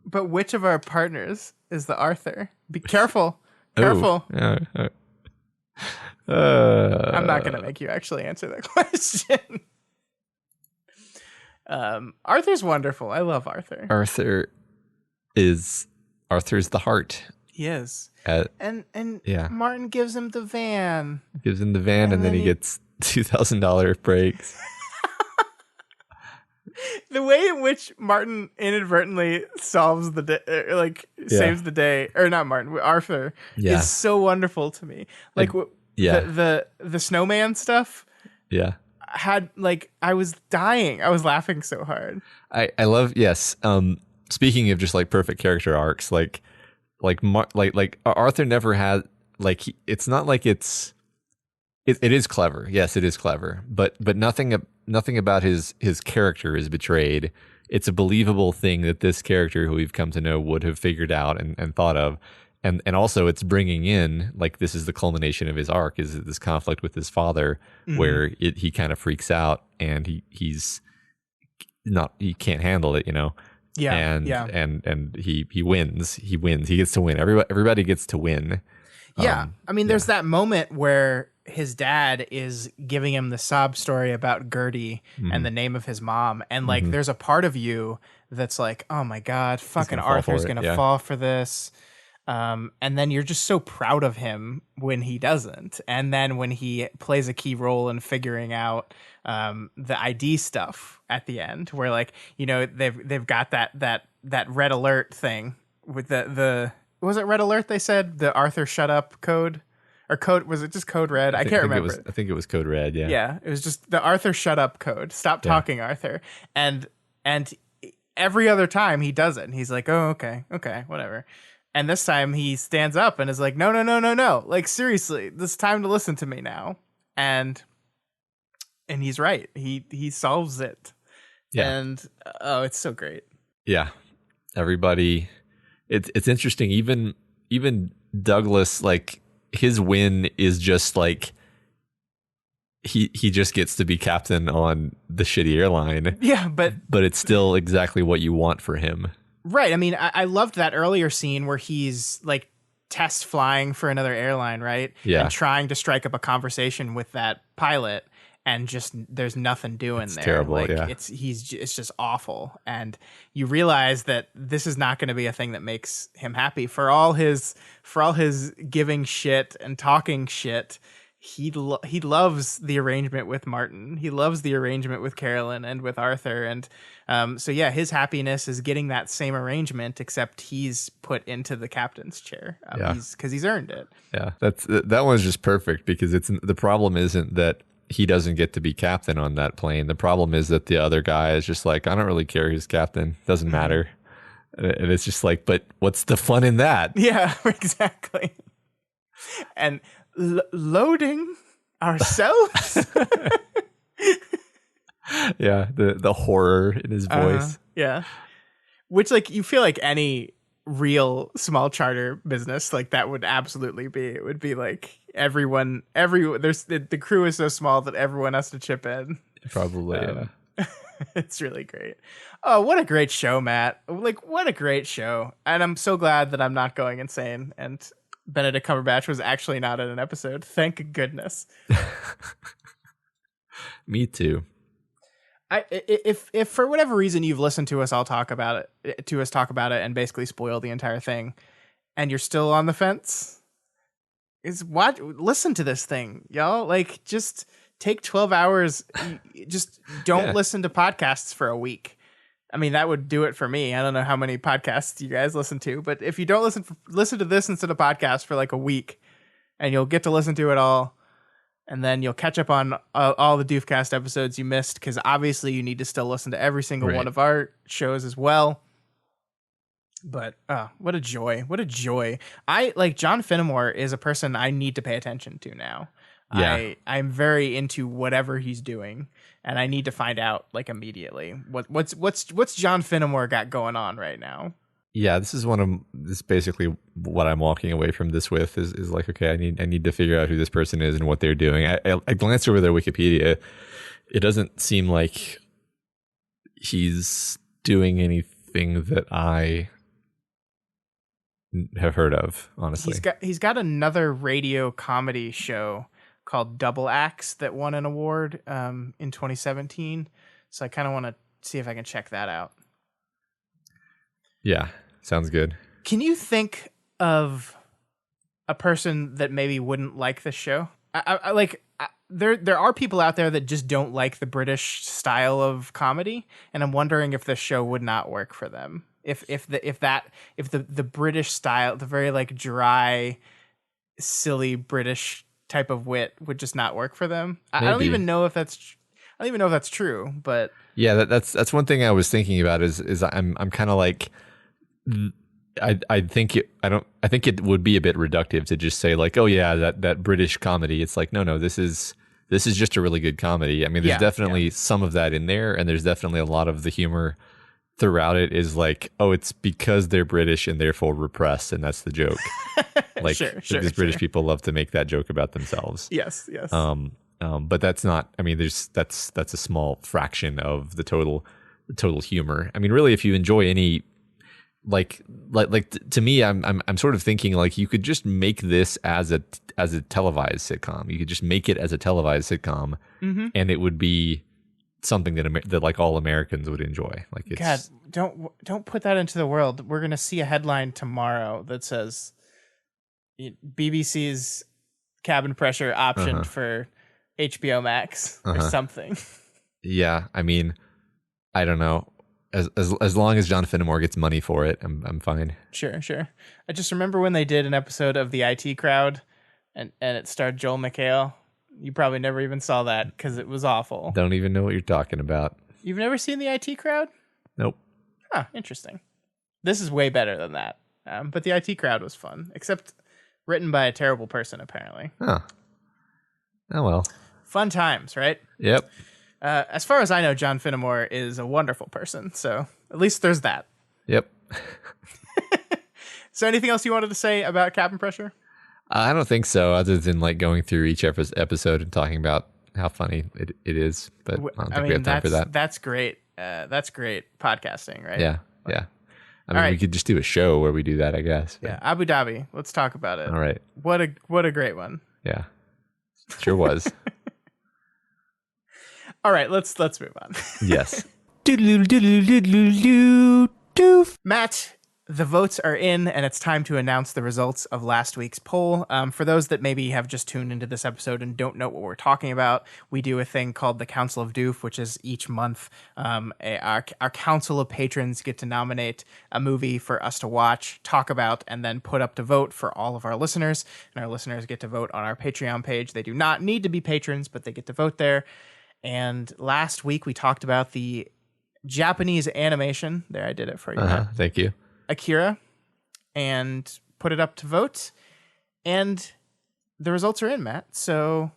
But which of our partners is the Arthur? Be careful. Careful. I'm not going to make you actually answer that question. Arthur's wonderful. I love Arthur. Arthur's the heart. He is. At, And yeah. Martin gives him the van. Gives him the van, and then he gets $2,000 breaks. The way in which Martin inadvertently solves the day, saves the day, or not Martin, Arthur, is so wonderful to me. The snowman stuff. Yeah. Had I was dying. I was laughing so hard. I love speaking of just like perfect character arcs, like Arthur never had it's not like it is clever. Yes, it is clever, but nothing about his character is betrayed. It's a believable thing that this character who we've come to know would have figured out and thought of. And also it's bringing in, this is the culmination of his arc, is this conflict with his father, where he kind of freaks out and he can't handle it, Yeah. And he wins. He gets to win. Everybody gets to win. Yeah. There's that moment where his dad is giving him the sob story about Gertie and the name of his mom. And there's a part of you that's like, oh my God, fucking Arthur's going to fall for this. And then you're just so proud of him when he doesn't. And then when he plays a key role in figuring out the ID stuff at the end, where they've got that red alert thing with the was it red alert? They said the Arthur shut up code, or code, was it just code red? I can't remember. I think it was code red. Yeah. Yeah. It was just the Arthur shut up code. Stop talking, Arthur. And every other time he does it, and he's like, oh, okay, whatever. And this time he stands up and is like, no. Seriously, it's time to listen to me now. And he's right. He solves it. Yeah. And it's so great. Yeah. Everybody, it's interesting. Even Douglas, his win is just he just gets to be captain on the shitty airline. Yeah, but it's still exactly what you want for him. Right. I loved that earlier scene where he's test flying for another airline, right? Yeah. And trying to strike up a conversation with that pilot, and just there's nothing doing it's there. Terrible. Yeah. It's just awful, and you realize that this is not going to be a thing that makes him happy. For all his giving shit and talking shit, he loves the arrangement with Martin. He loves the arrangement with Carolyn and with Arthur. And so his happiness is getting that same arrangement, except he's put into the captain's chair. Because he's earned it. Yeah, that one's just perfect, because the problem isn't that he doesn't get to be captain on that plane. The problem is that the other guy is just I don't really care who's captain. Doesn't matter. And it's just but what's the fun in that? Yeah, exactly. And loading ourselves. Yeah, the horror in his voice. Yeah, which you feel like any real small charter business that would absolutely be. It would be the crew is so small that everyone has to chip in. Probably. Yeah. It's really great. Oh, what a great show, Matt! What a great show, and I'm so glad that I'm not going insane and Benedict Cumberbatch was actually not in an episode. Thank goodness. Me too. If for whatever reason you've listened to us all talk about it, and basically spoil the entire thing, and you're still on the fence, listen to this thing, y'all. Just take 12 hours. Just don't listen to podcasts for a week. That would do it for me. I don't know how many podcasts you guys listen to, but if you don't listen to this instead of podcasts for a week, and you'll get to listen to it all, and then you'll catch up on all the Doofcast episodes you missed, because obviously you need to still listen to every single one of our shows as well. But what a joy. What a joy. John Finnemore is a person I need to pay attention to now. Yeah. I'm very into whatever he's doing, and I need to find out immediately what's John Finnemore got going on right now. Yeah, this is basically what I'm walking away from this with is okay, I need to figure out who this person is and what they're doing. I glanced over their Wikipedia. It doesn't seem like he's doing anything that I have heard of, honestly. He's got another radio comedy show called Double Axe that won an award in 2017. So I kind of want to see if I can check that out. Yeah, sounds good. Can you think of a person that maybe wouldn't like this show. There are people out there that just don't like the British style of comedy, and I'm wondering if this show would not work for them. If the British style, the very like dry, silly British type of wit would just not work for them. I don't even know if that's true, but yeah, that's one thing I was thinking about is I'm kind of like I think it would be a bit reductive to just say like, oh yeah, that British comedy. It's like no, this is just a really good comedy. I mean, there's definitely some of that in there, and there's definitely a lot of the humor throughout it is like, oh, it's because they're British and therefore repressed, and that's the joke. Like these British people love to make that joke about themselves. Yes. But that's not. I mean, that's a small fraction of the total humor. I mean, really, if you enjoy any, like to me, I'm sort of thinking like you could just make this as a televised sitcom. You could just make it as a televised sitcom, and it would be something that like all Americans would enjoy. Like, it's, God, don't put that into the world. We're gonna see a headline tomorrow that says BBC's Cabin Pressure optioned for HBO Max or something. Yeah, I mean, I don't know. As long as John Finnemore gets money for it, I'm fine. Sure. I just remember when they did an episode of the IT Crowd, and it starred Joel McHale. You probably never even saw that because it was awful. Don't even know what you're talking about. You've never seen the IT Crowd? Nope. Huh, interesting. This is way better than that. But the IT Crowd was fun, except written by a terrible person, apparently. Oh well. Fun times, right? Yep. As far as I know, John Finnemore is a wonderful person, so at least there's that. Yep. So anything else you wanted to say about Cabin Pressure? I don't think so, other than like going through each episode and talking about how funny it is. But I don't think we have time for that. That's great. That's great podcasting, right? Yeah. I mean, we could just do a show where we do that, I guess. But. Yeah, Abu Dhabi. Let's talk about it. All right. What a great one. Yeah, sure was. All right, let's move on. Yes. Matt, the votes are in, and it's time to announce the results of last week's poll. For those that maybe have just tuned into this episode and don't know what we're talking about, we do a thing called the Council of Doof, which is each month our council of patrons get to nominate a movie for us to watch, talk about, and then put up to vote for all of our listeners. And our listeners get to vote on our Patreon page. They do not need to be patrons, but they get to vote there. And last week we talked about the Japanese animation. There, I did it for you. Matt. Thank you. Akira, and put it up to vote, and the results are in, Matt. So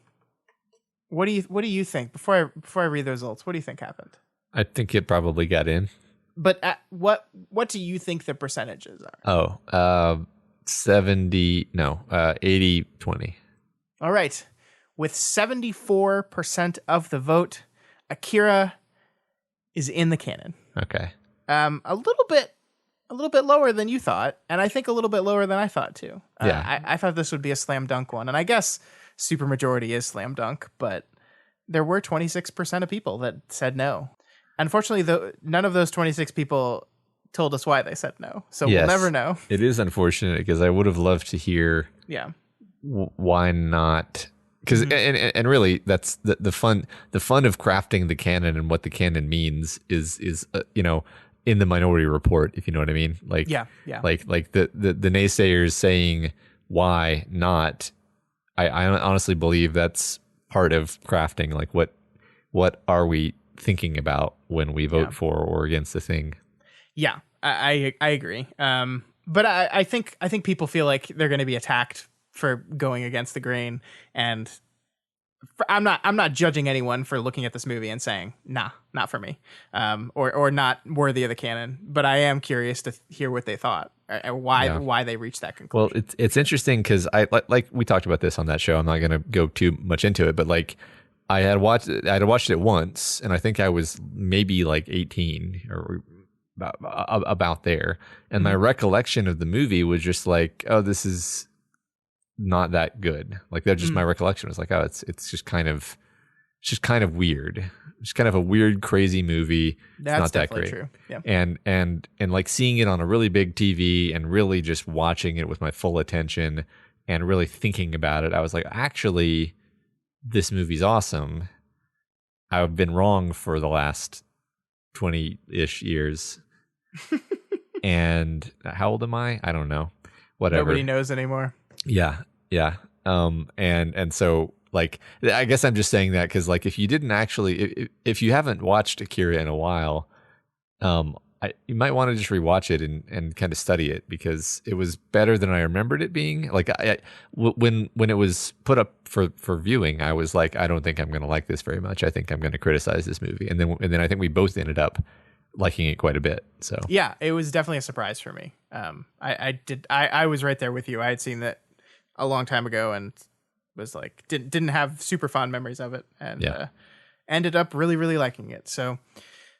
what do you think before I read the results? What do you think happened? I think it probably got in. But what do you think the percentages are? 80-20. All right. With 74% of the vote, Akira is in the canon. Okay. A little bit lower than you thought, and I think a little bit lower than I thought too. Yeah. I thought this would be a slam dunk one, and I guess supermajority is slam dunk, but there were 26% of people that said no. Unfortunately, none of those 26 people told us why they said no, so we'll never know. It is unfortunate because I would have loved to hear why not. Because and really, that's the fun of crafting the canon and what the canon means is in the Minority Report, if you know what I mean. Like like the naysayers saying why not. I honestly believe that's part of crafting. Like what are we thinking about when we vote for or against the thing? Yeah, I agree. But I think people feel like they're going to be attacked for going against the grain, and I'm not judging anyone for looking at this movie and saying nah, not for me, or not worthy of the canon. But I am curious to hear what they thought, or why they reached that conclusion. Well, it's interesting because I like we talked about this on that show. I'm not going to go too much into it, but like I had watched it once, and I think I was maybe like 18 or about there, and my recollection of the movie was just like, oh, this is not that good. Like that's just my recollection. It was like, oh, it's just kind of It's just kind of weird. It's kind of a weird, crazy movie. That's it's not that definitely great. true. Yeah. And like seeing it on a really big TV and really just watching it with my full attention and really thinking about it, I was like, actually, this movie's awesome. I've been wrong for the last 20-ish years. And how old am I? I don't know. Whatever. Nobody knows anymore. Yeah. Yeah. And so like, I guess I'm just saying that because like, if you didn't actually, if you haven't watched Akira in a while, you might want to just rewatch it and kind of study it, because it was better than I remembered it being. Like when it was put up for viewing, I was like, I don't think I'm going to like this very much. I think I'm going to criticize this movie. And then I think we both ended up liking it quite a bit. So yeah, it was definitely a surprise for me. I was right there with you. I had seen that a long time ago and was like, didn't have super fond memories of it, and ended up really, really liking it. So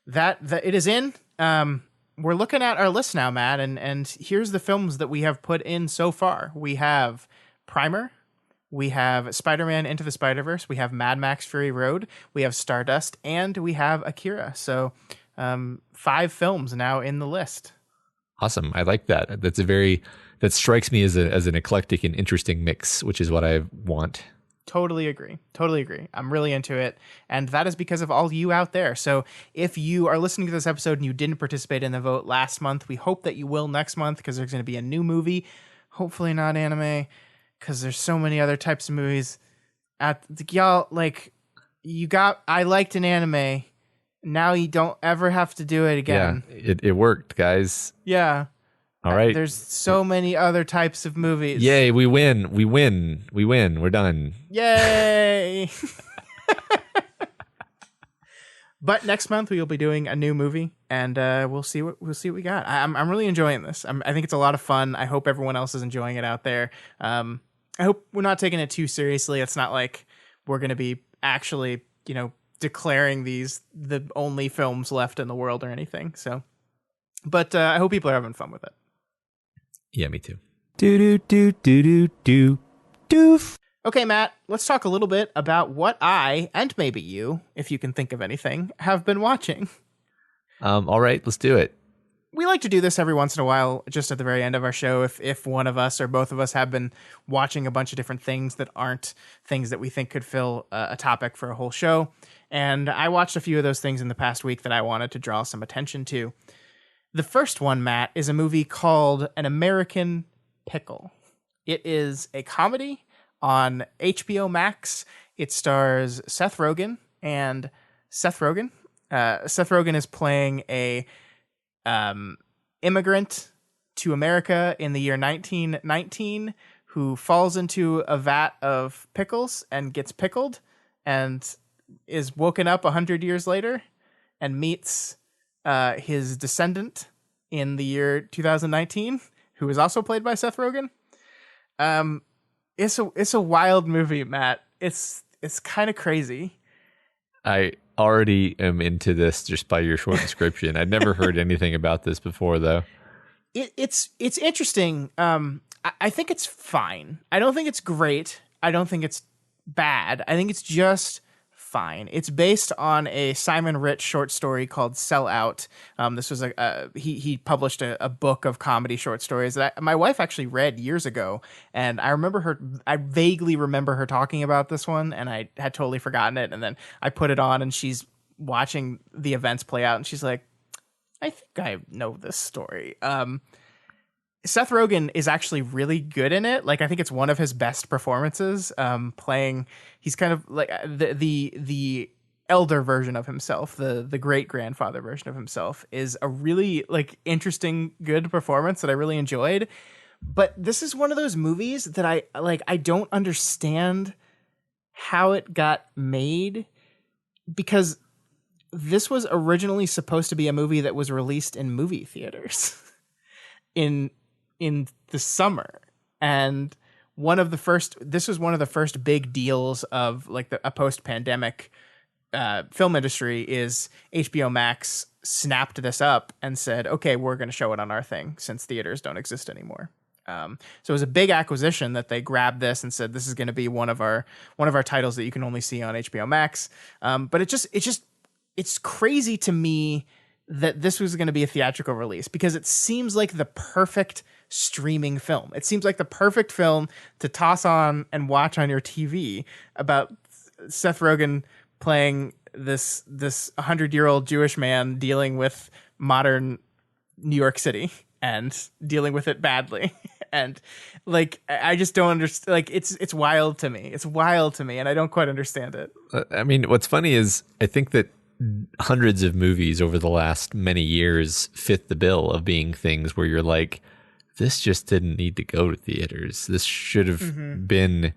that it is in. We're looking at our list now, Matt, and here's the films that we have put in so far. We have Primer, we have Spider-Man Into the Spider-Verse, we have Mad Max Fury Road, we have Stardust, and we have Akira. So 5 films now in the list. Awesome. I like that. That strikes me as an eclectic and interesting mix, which is what I want. Totally agree. I'm really into it. And that is because of all you out there. So if you are listening to this episode and you didn't participate in the vote last month, we hope that you will next month, because there's going to be a new movie. Hopefully not anime, because there's so many other types of movies. Y'all, like, I liked an anime. Now you don't ever have to do it again. Yeah, it worked, guys. Yeah. All right. There's so many other types of movies. Yay, we win. We're done. Yay. But next month we will be doing a new movie, and we'll see what we got. I'm really enjoying this. I think it's a lot of fun. I hope everyone else is enjoying it out there. I hope we're not taking it too seriously. It's not like we're going to be actually, declaring these the only films left in the world or anything. So, but I hope people are having fun with it. Yeah, me too. Doof. Okay, Matt, let's talk a little bit about what I, and maybe you, if you can think of anything, have been watching. All right, let's do it. We like to do this every once in a while, just at the very end of our show, if one of us or both of us have been watching a bunch of different things that aren't things that we think could fill a topic for a whole show. And I watched a few of those things in the past week that I wanted to draw some attention to. The first one, Matt, is a movie called An American Pickle. It is a comedy on HBO Max. It stars Seth Rogen, and Seth Rogen is playing a immigrant to America in the year 1919 who falls into a vat of pickles and gets pickled, and is woken up 100 years later and meets his descendant in the year 2019, who is also played by Seth Rogen. It's a wild movie, Matt. It's kind of crazy. I already am into this just by your short description. I'd never heard anything about this before, though. It's interesting. I think it's fine. I don't think it's great. I don't think it's bad. I think it's just fine. It's based on a Simon Rich short story called Sell Out. This was he published a book of comedy short stories that my wife actually read years ago, and I vaguely remember her talking about this one, and I had totally forgotten it, and then I put it on, and she's watching the events play out, and she's like, I think I know this story. Seth Rogen is actually really good in it. Like, I think it's one of his best performances. He's kind of like the elder version of himself, the great grandfather version of himself, is a really like interesting, good performance that I really enjoyed. But this is one of those movies that I don't understand how it got made, because this was originally supposed to be a movie that was released in movie theaters in the summer, and this was one of the first big deals of like a post-pandemic film industry. Is HBO Max snapped this up and said, okay, we're going to show it on our thing since theaters don't exist anymore. So it was a big acquisition that they grabbed this and said, this is going to be one of our titles that you can only see on HBO Max. But it's crazy to me that this was going to be a theatrical release, because it seems like the perfect streaming film. It seems like the perfect film to toss on and watch on your TV about Seth Rogen playing this 100-year-old Jewish man dealing with modern New York City and dealing with it badly. And like, I just don't understand. Like, it's wild to me. It's wild to me, and I don't quite understand it. I mean, what's funny is I think that hundreds of movies over the last many years fit the bill of being things where you're like, this just didn't need to go to theaters. This should have been.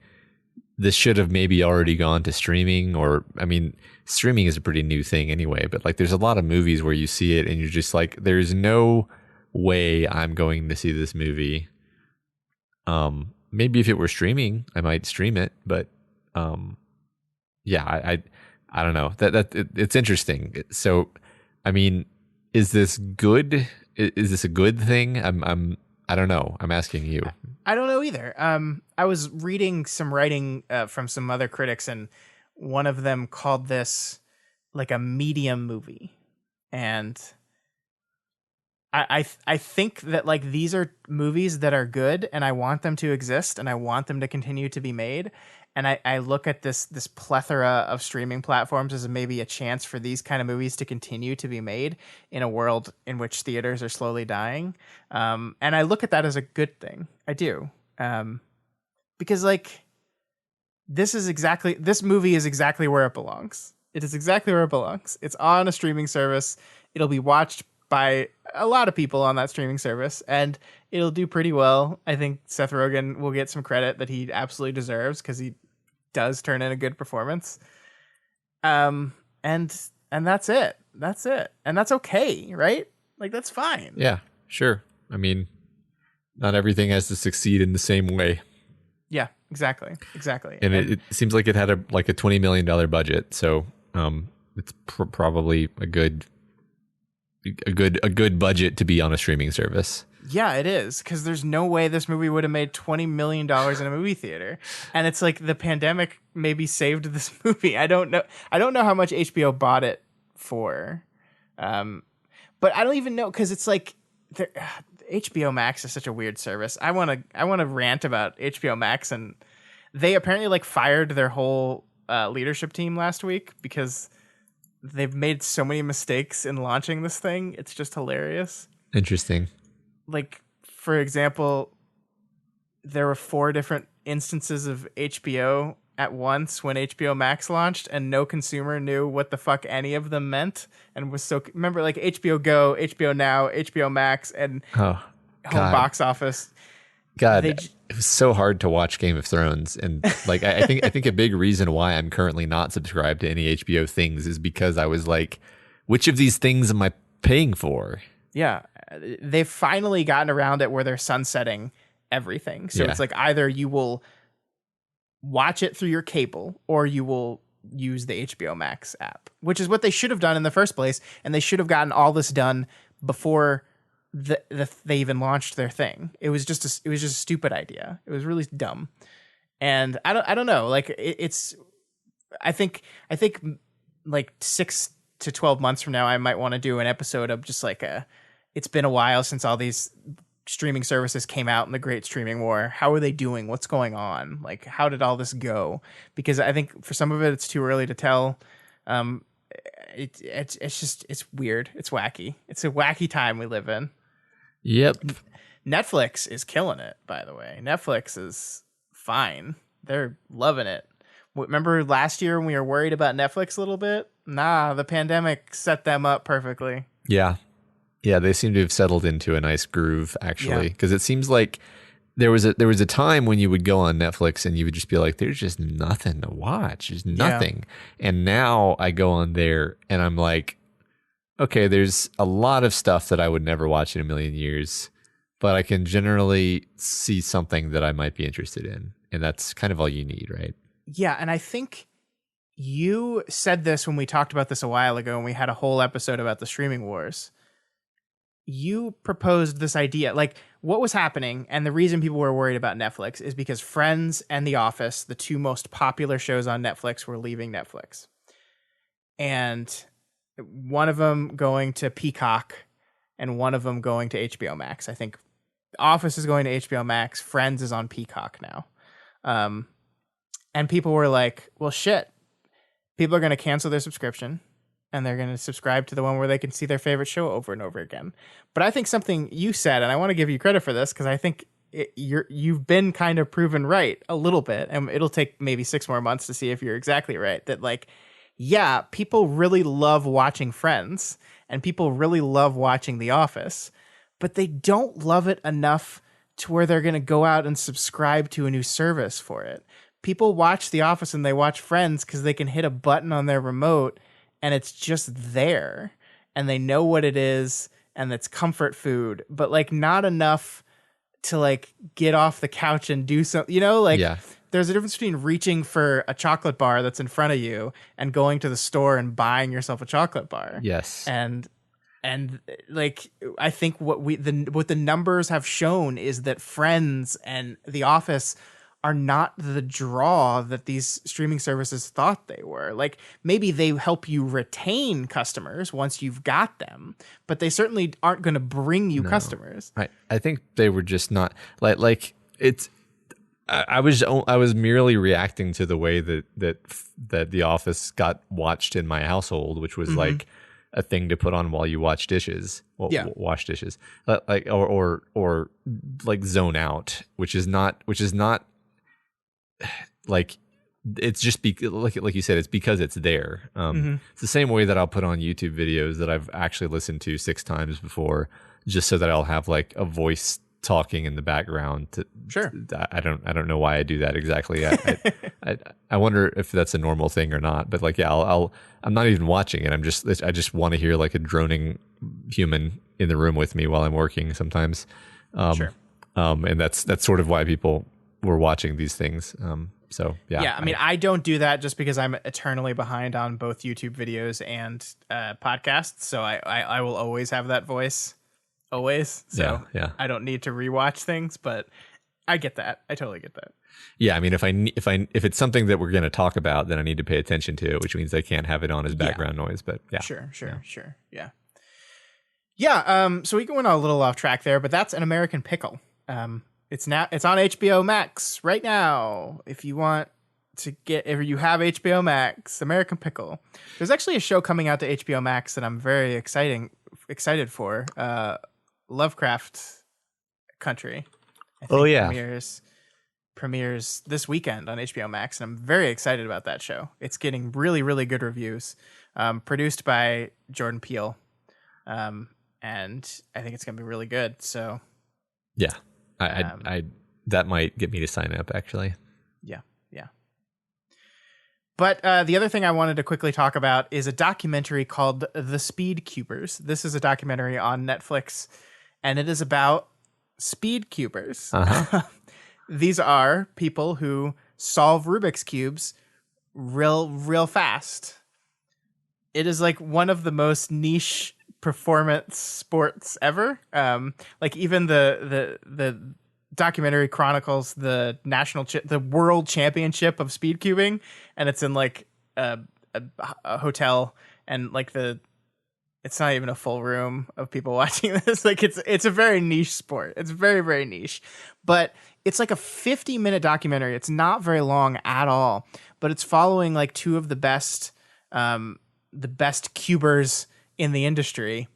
This should have maybe already gone to streaming, or, I mean, streaming is a pretty new thing anyway, but like, there's a lot of movies where you see it and you're just like, there's no way I'm going to see this movie. Maybe if it were streaming, I might stream it, but yeah, I don't know. It's interesting. So, I mean, is this good? Is this a good thing? I don't know. I'm asking you. I don't know either. I was reading some writing from some other critics, and one of them called this like a medium movie. And I think that like, these are movies that are good, and I want them to exist, and I want them to continue to be made. And I look at this plethora of streaming platforms as maybe a chance for these kind of movies to continue to be made in a world in which theaters are slowly dying. And I look at that as a good thing. I do. Because like, this movie is exactly where it belongs. It is exactly where it belongs. It's on a streaming service. It'll be watched by a lot of people on that streaming service, and it'll do pretty well. I think Seth Rogen will get some credit that he absolutely deserves, because he does turn in a good performance. And that's it. That's it. And that's okay, right? Like, that's fine. Yeah, sure. I mean, not everything has to succeed in the same way. Yeah, exactly. And it seems like it had a $20 million budget, so it's probably a good budget to be on a streaming service. Yeah, it is, because there's no way this movie would have made $20 million in a movie theater. And it's like, the pandemic maybe saved this movie. I don't know how much HBO bought it for. But I don't even know, because it's like, HBO Max is such a weird service. I want to rant about HBO Max, and they apparently like fired their whole leadership team last week because they've made so many mistakes in launching this thing. It's just hilarious. Interesting. Like, for example, there were 4 different instances of HBO at once when HBO Max launched, and no consumer knew what the fuck any of them meant, and was so, remember, like HBO Go, HBO Now, HBO Max, and home box office. God, it was so hard to watch Game of Thrones, and like I think a big reason why I'm currently not subscribed to any HBO things is because I was like, which of these things am I paying for? Yeah, they've finally gotten around it where they're sunsetting everything. So it's like, either you will watch it through your cable or you will use the HBO Max app, which is what they should have done in the first place, and they should have gotten all this done before they even launched their thing. It was just a stupid idea. It was really dumb. And I don't know, like, I think like 6 to 12 months from now, I might want to do an episode of just like it's been a while since all these streaming services came out in the great streaming war. How are they doing? What's going on? Like, how did all this go? Because I think for some of it, it's too early to tell. It's weird. It's wacky. It's a wacky time we live in. Yep. Netflix is killing it, by the way. Netflix is fine. They're loving it. Remember last year when we were worried about Netflix a little bit? Nah, the pandemic set them up perfectly. Yeah. Yeah, they seem to have settled into a nice groove, actually. Because it seems like there was a time when you would go on Netflix and you would just be like, there's just nothing to watch. There's nothing. Yeah. And now I go on there and I'm like, okay, there's a lot of stuff that I would never watch in a million years, but I can generally see something that I might be interested in. And that's kind of all you need, right? Yeah, and I think you said this when we talked about this a while ago, and we had a whole episode about the streaming wars. you proposed this idea. Like, what was happening, and the reason people were worried about Netflix is because Friends and The Office, the two most popular shows on Netflix, were leaving Netflix. And one of them going to Peacock and one of them going to HBO Max. I think Office is going to HBO Max. Friends is on Peacock now. And people were like, well, shit. People are going to cancel their subscription and they're going to subscribe to the one where they can see their favorite show over and over again. But I think something you said, and I want to give you credit for this because I think you've been kind of proven right a little bit. And it'll take maybe 6 more months to see if you're exactly right. That like, yeah, people really love watching Friends and people really love watching The Office, but they don't love it enough to where they're going to go out and subscribe to a new service for it. People watch The Office and they watch Friends because they can hit a button on their remote and it's just there and they know what it is and it's comfort food, but like not enough to like get off the couch and do something, you know, like there's a difference between reaching for a chocolate bar that's in front of you and going to the store and buying yourself a chocolate bar. Yes. And like, I think what the numbers have shown is that Friends and The Office are not the draw that these streaming services thought they were. Like, maybe they help you retain customers once you've got them, but they certainly aren't going to bring you customers. I think they were just not like it's. I was merely reacting to the way that The Office got watched in my household, which was like a thing to put on while you wash dishes. Wash dishes, like or like zone out, which is not like it's just like you said, it's because it's there. It's the same way that I'll put on YouTube videos that I've actually listened to 6 times before, just so that I'll have like a voice talking in the background. I don't know why I do that exactly. I wonder if that's a normal thing or not. But like, I'm not even watching it. I just want to hear like a droning human in the room with me while I'm working sometimes. And that's sort of why people were watching these things. I mean, I don't do that just because I'm eternally behind on both YouTube videos and podcasts. So I will always have that voice. Always. So I don't need to rewatch things, but I get that. I totally get that. Yeah. I mean, if it's something that we're going to talk about, then I need to pay attention to it, which means I can't have it on as background noise, but yeah. Sure. Yeah. Yeah. So we went a little off track there, but that's An American Pickle. It's on HBO Max right now. If you want to if you have HBO Max, American Pickle. There's actually a show coming out to HBO Max that I'm very excited for. Lovecraft Country. I think premieres this weekend on HBO Max, and I'm very excited about that show. It's getting really, really good reviews. Produced by Jordan Peele, and I think it's gonna be really good. So yeah, I that might get me to sign up actually. Yeah. But the other thing I wanted to quickly talk about is a documentary called The Speed Cubers. This is a documentary on Netflix, and it is about speed cubers. These are people who solve Rubik's Cubes real fast. It is like one of the most niche performance sports ever. Like even the documentary chronicles the the world championship of speed cubing, and it's in like a hotel, and like it's not even a full room of people watching this. Like it's a very niche sport. It's very, very niche, but it's like a 50-minute documentary. It's not very long at all, but it's following like 2 of the best cubers in the industry,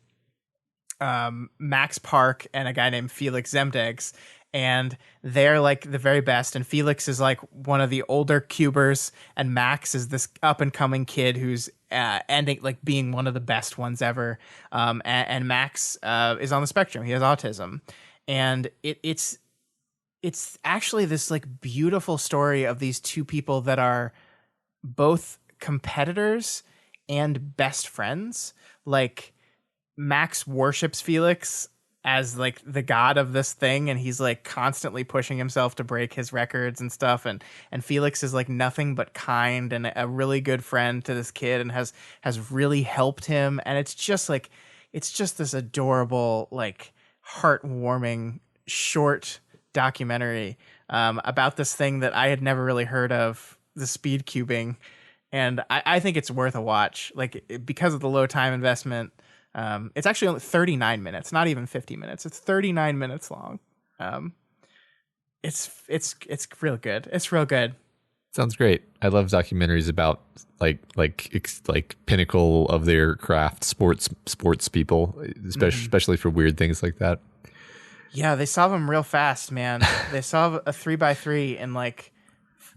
Max Park and a guy named Felix Zemdegs. And they're like the very best. And Felix is like one of the older cubers, and Max is this up and coming kid who's ending like being one of the best ones ever. And Max is on the spectrum. He has autism, and it's actually this like beautiful story of these 2 people that are both competitors and best friends. Like Max worships Felix as like the god of this thing, and he's like constantly pushing himself to break his records and stuff, and Felix is like nothing but kind and a really good friend to this kid, and has really helped him. And it's just like it's just this adorable, like heartwarming short documentary about this thing that I had never really heard of, the speed cubing. And I think it's worth a watch, like because of the low time investment. It's actually only 39 minutes, not even 50 minutes. It's 39 minutes long. It's real good. It's real good. Sounds great. I love documentaries about like pinnacle of their craft, sports people, especially for weird things like that. Yeah, they solve them real fast, man. They solve a 3x3 in like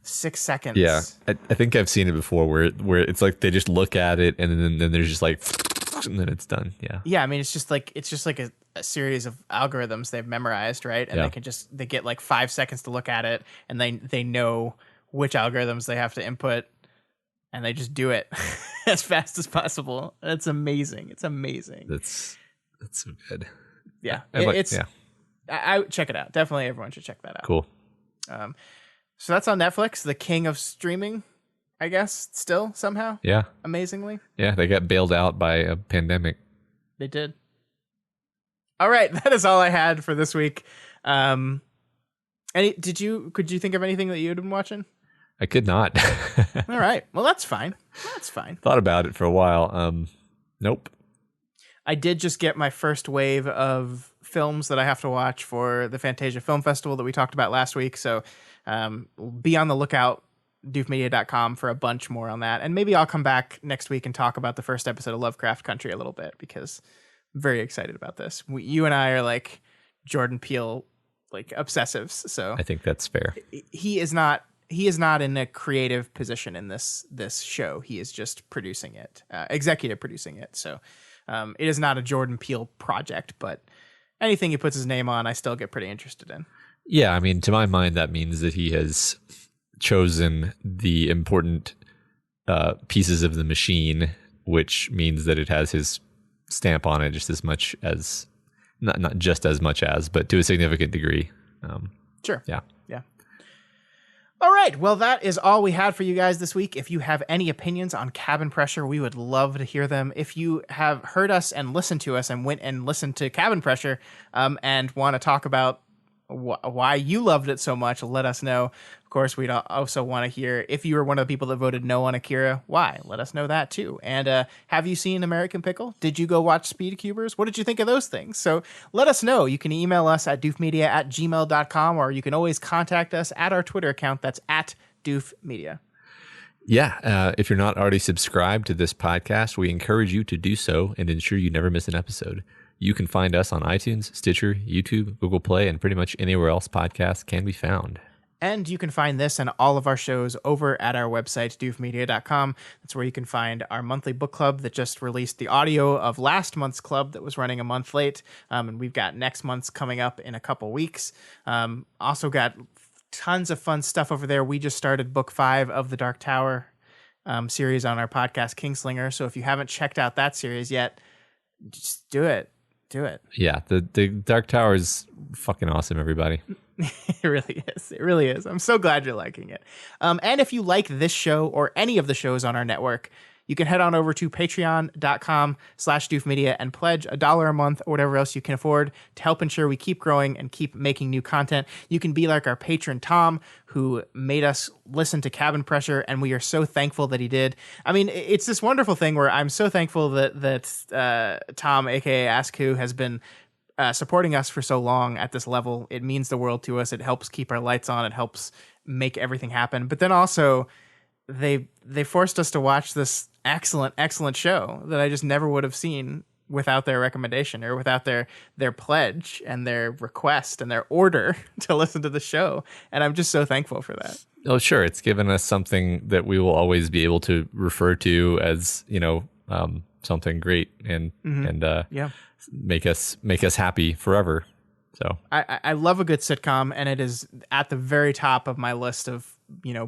6 seconds. Yeah, I think I've seen it before where it's like they just look at it and then there's just like and then it's done. Yeah. I mean, it's just like a series of algorithms they've memorized, right? And they get like 5 seconds to look at it, and they know which algorithms they have to input, and they just do it as fast as possible. It's amazing. It's amazing. That's so good. Yeah, I check it out. Definitely, everyone should check that out. Cool. So that's on Netflix, the king of streaming, I guess, still somehow. Yeah. Amazingly. Yeah, they got bailed out by a pandemic. They did. All right, that is all I had for this week. Could you think of anything that you had been watching? I could not. All right. Well, that's fine. Thought about it for a while. Nope. I did just get my first wave of films that I have to watch for the Fantasia Film Festival that we talked about last week. So be on the lookout, doofmedia.com, for a bunch more on that. And maybe I'll come back next week and talk about the first episode of Lovecraft Country a little bit, because I'm very excited about this. You and I are like Jordan Peele, like obsessives. So I think that's fair. He is not in a creative position in this show. He is just producing it, executive producing it. So it is not a Jordan Peele project, but anything he puts his name on, I still get pretty interested in. Yeah, I mean, to my mind, that means that he has chosen the important pieces of the machine, which means that it has his stamp on it just as much as, not just as much as, but to a significant degree. Sure. Yeah. All right. Well, that is all we had for you guys this week. If you have any opinions on Cabin Pressure, we would love to hear them. If you have heard us and listened to us and went and listened to Cabin Pressure and want to talk about why you loved it so much, let us know. Of course, we'd also want to hear, if you were one of the people that voted no on Akira, why? Let us know that too. And have you seen American Pickle? Did you go watch Speed Cubers? What did you think of those things? So let us know. You can email us at doofmedia@gmail.com, or you can always contact us at our Twitter account. That's at doofmedia. Yeah. If you're not already subscribed to this podcast, we encourage you to do so and ensure you never miss an episode. You can find us on iTunes, Stitcher, YouTube, Google Play, and pretty much anywhere else podcasts can be found. And you can find this and all of our shows over at our website, doofmedia.com. That's where you can find our monthly book club that just released the audio of last month's club that was running a month late. And we've got next month's coming up in a couple weeks. Also got tons of fun stuff over there. We just started book 5 of the Dark Tower series on our podcast, Kingslinger. So if you haven't checked out that series yet, just do it. Yeah, the Dark Tower is fucking awesome, everybody. It really is. It really is. I'm so glad you're liking it. And if you like this show or any of the shows on our network, you can head on over to patreon.com/doofmedia and pledge $1 a month or whatever else you can afford to help ensure we keep growing and keep making new content. You can be like our patron Tom, who made us listen to Cabin Pressure, and we are so thankful that he did. I mean, it's this wonderful thing where I'm so thankful that Tom, aka Askwho, has been supporting us for so long at this level. It means the world to us. It helps keep our lights on. It helps make everything happen. But then also, they forced us to watch this excellent show that I just never would have seen without their recommendation or without their pledge and their request and their order to listen to the show. And I'm just so thankful for that. Oh, sure. It's given us something that we will always be able to refer to as, something great and make us happy forever. So I love a good sitcom, and it is at the very top of my list of,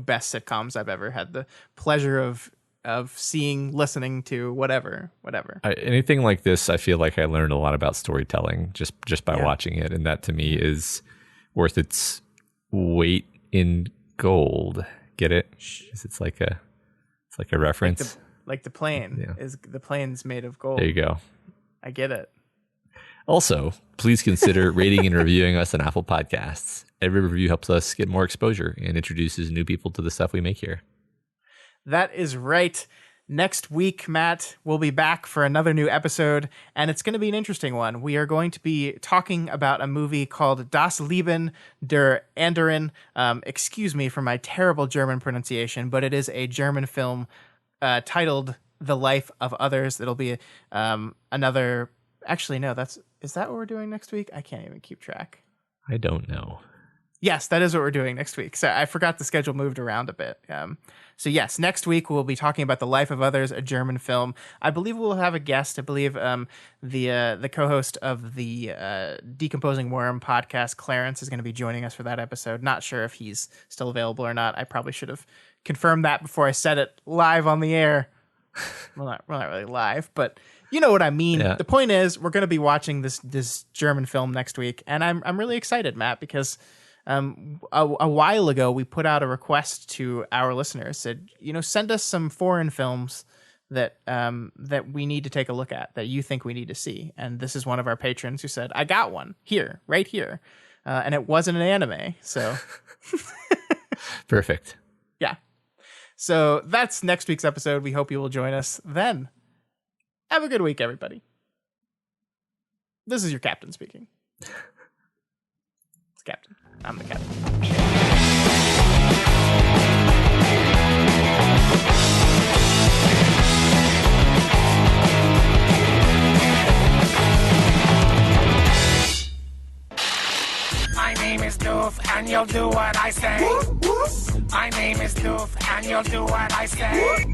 best sitcoms I've ever had the pleasure of seeing, listening to, whatever. Anything like this, I feel like I learned a lot about storytelling just by watching it, and that to me is worth its weight in gold. Get it? It's like a reference. Like the plane is the plane's made of gold. There you go. I get it. Also, please consider rating and reviewing us on Apple Podcasts. Every review helps us get more exposure and introduces new people to the stuff we make here. That is right. Next week, Matt, we'll be back for another new episode, and it's going to be an interesting one. We are going to be talking about a movie called Das Leben der Anderen. Excuse me for my terrible German pronunciation, but it is a German film titled The Life of Others. It'll be another... Actually, no, is that what we're doing next week? I can't even keep track. I don't know. Yes, that is what we're doing next week. So I forgot the schedule moved around a bit. So yes, next week we'll be talking about The Life of Others, a German film. I believe we'll have a guest. I believe the co-host of the Decomposing Worm podcast, Clarence, is going to be joining us for that episode. Not sure if he's still available or not. I probably should have confirmed that before I said it live on the air. We're not really live, but you know what I mean. Yeah. The point is, we're going to be watching this German film next week, and I'm really excited, Matt, because a while ago we put out a request to our listeners, said, send us some foreign films that we need to take a look at, that you think we need to see. And this is one of our patrons who said, I got one here, right here. And it wasn't an anime. So perfect. Yeah. So that's next week's episode. We hope you will join us then. Have a good week, everybody. This is your captain speaking. It's Captain. I'm the captain. My name is Doof, and you'll do what I say. My name is Doof, and you'll do what I say.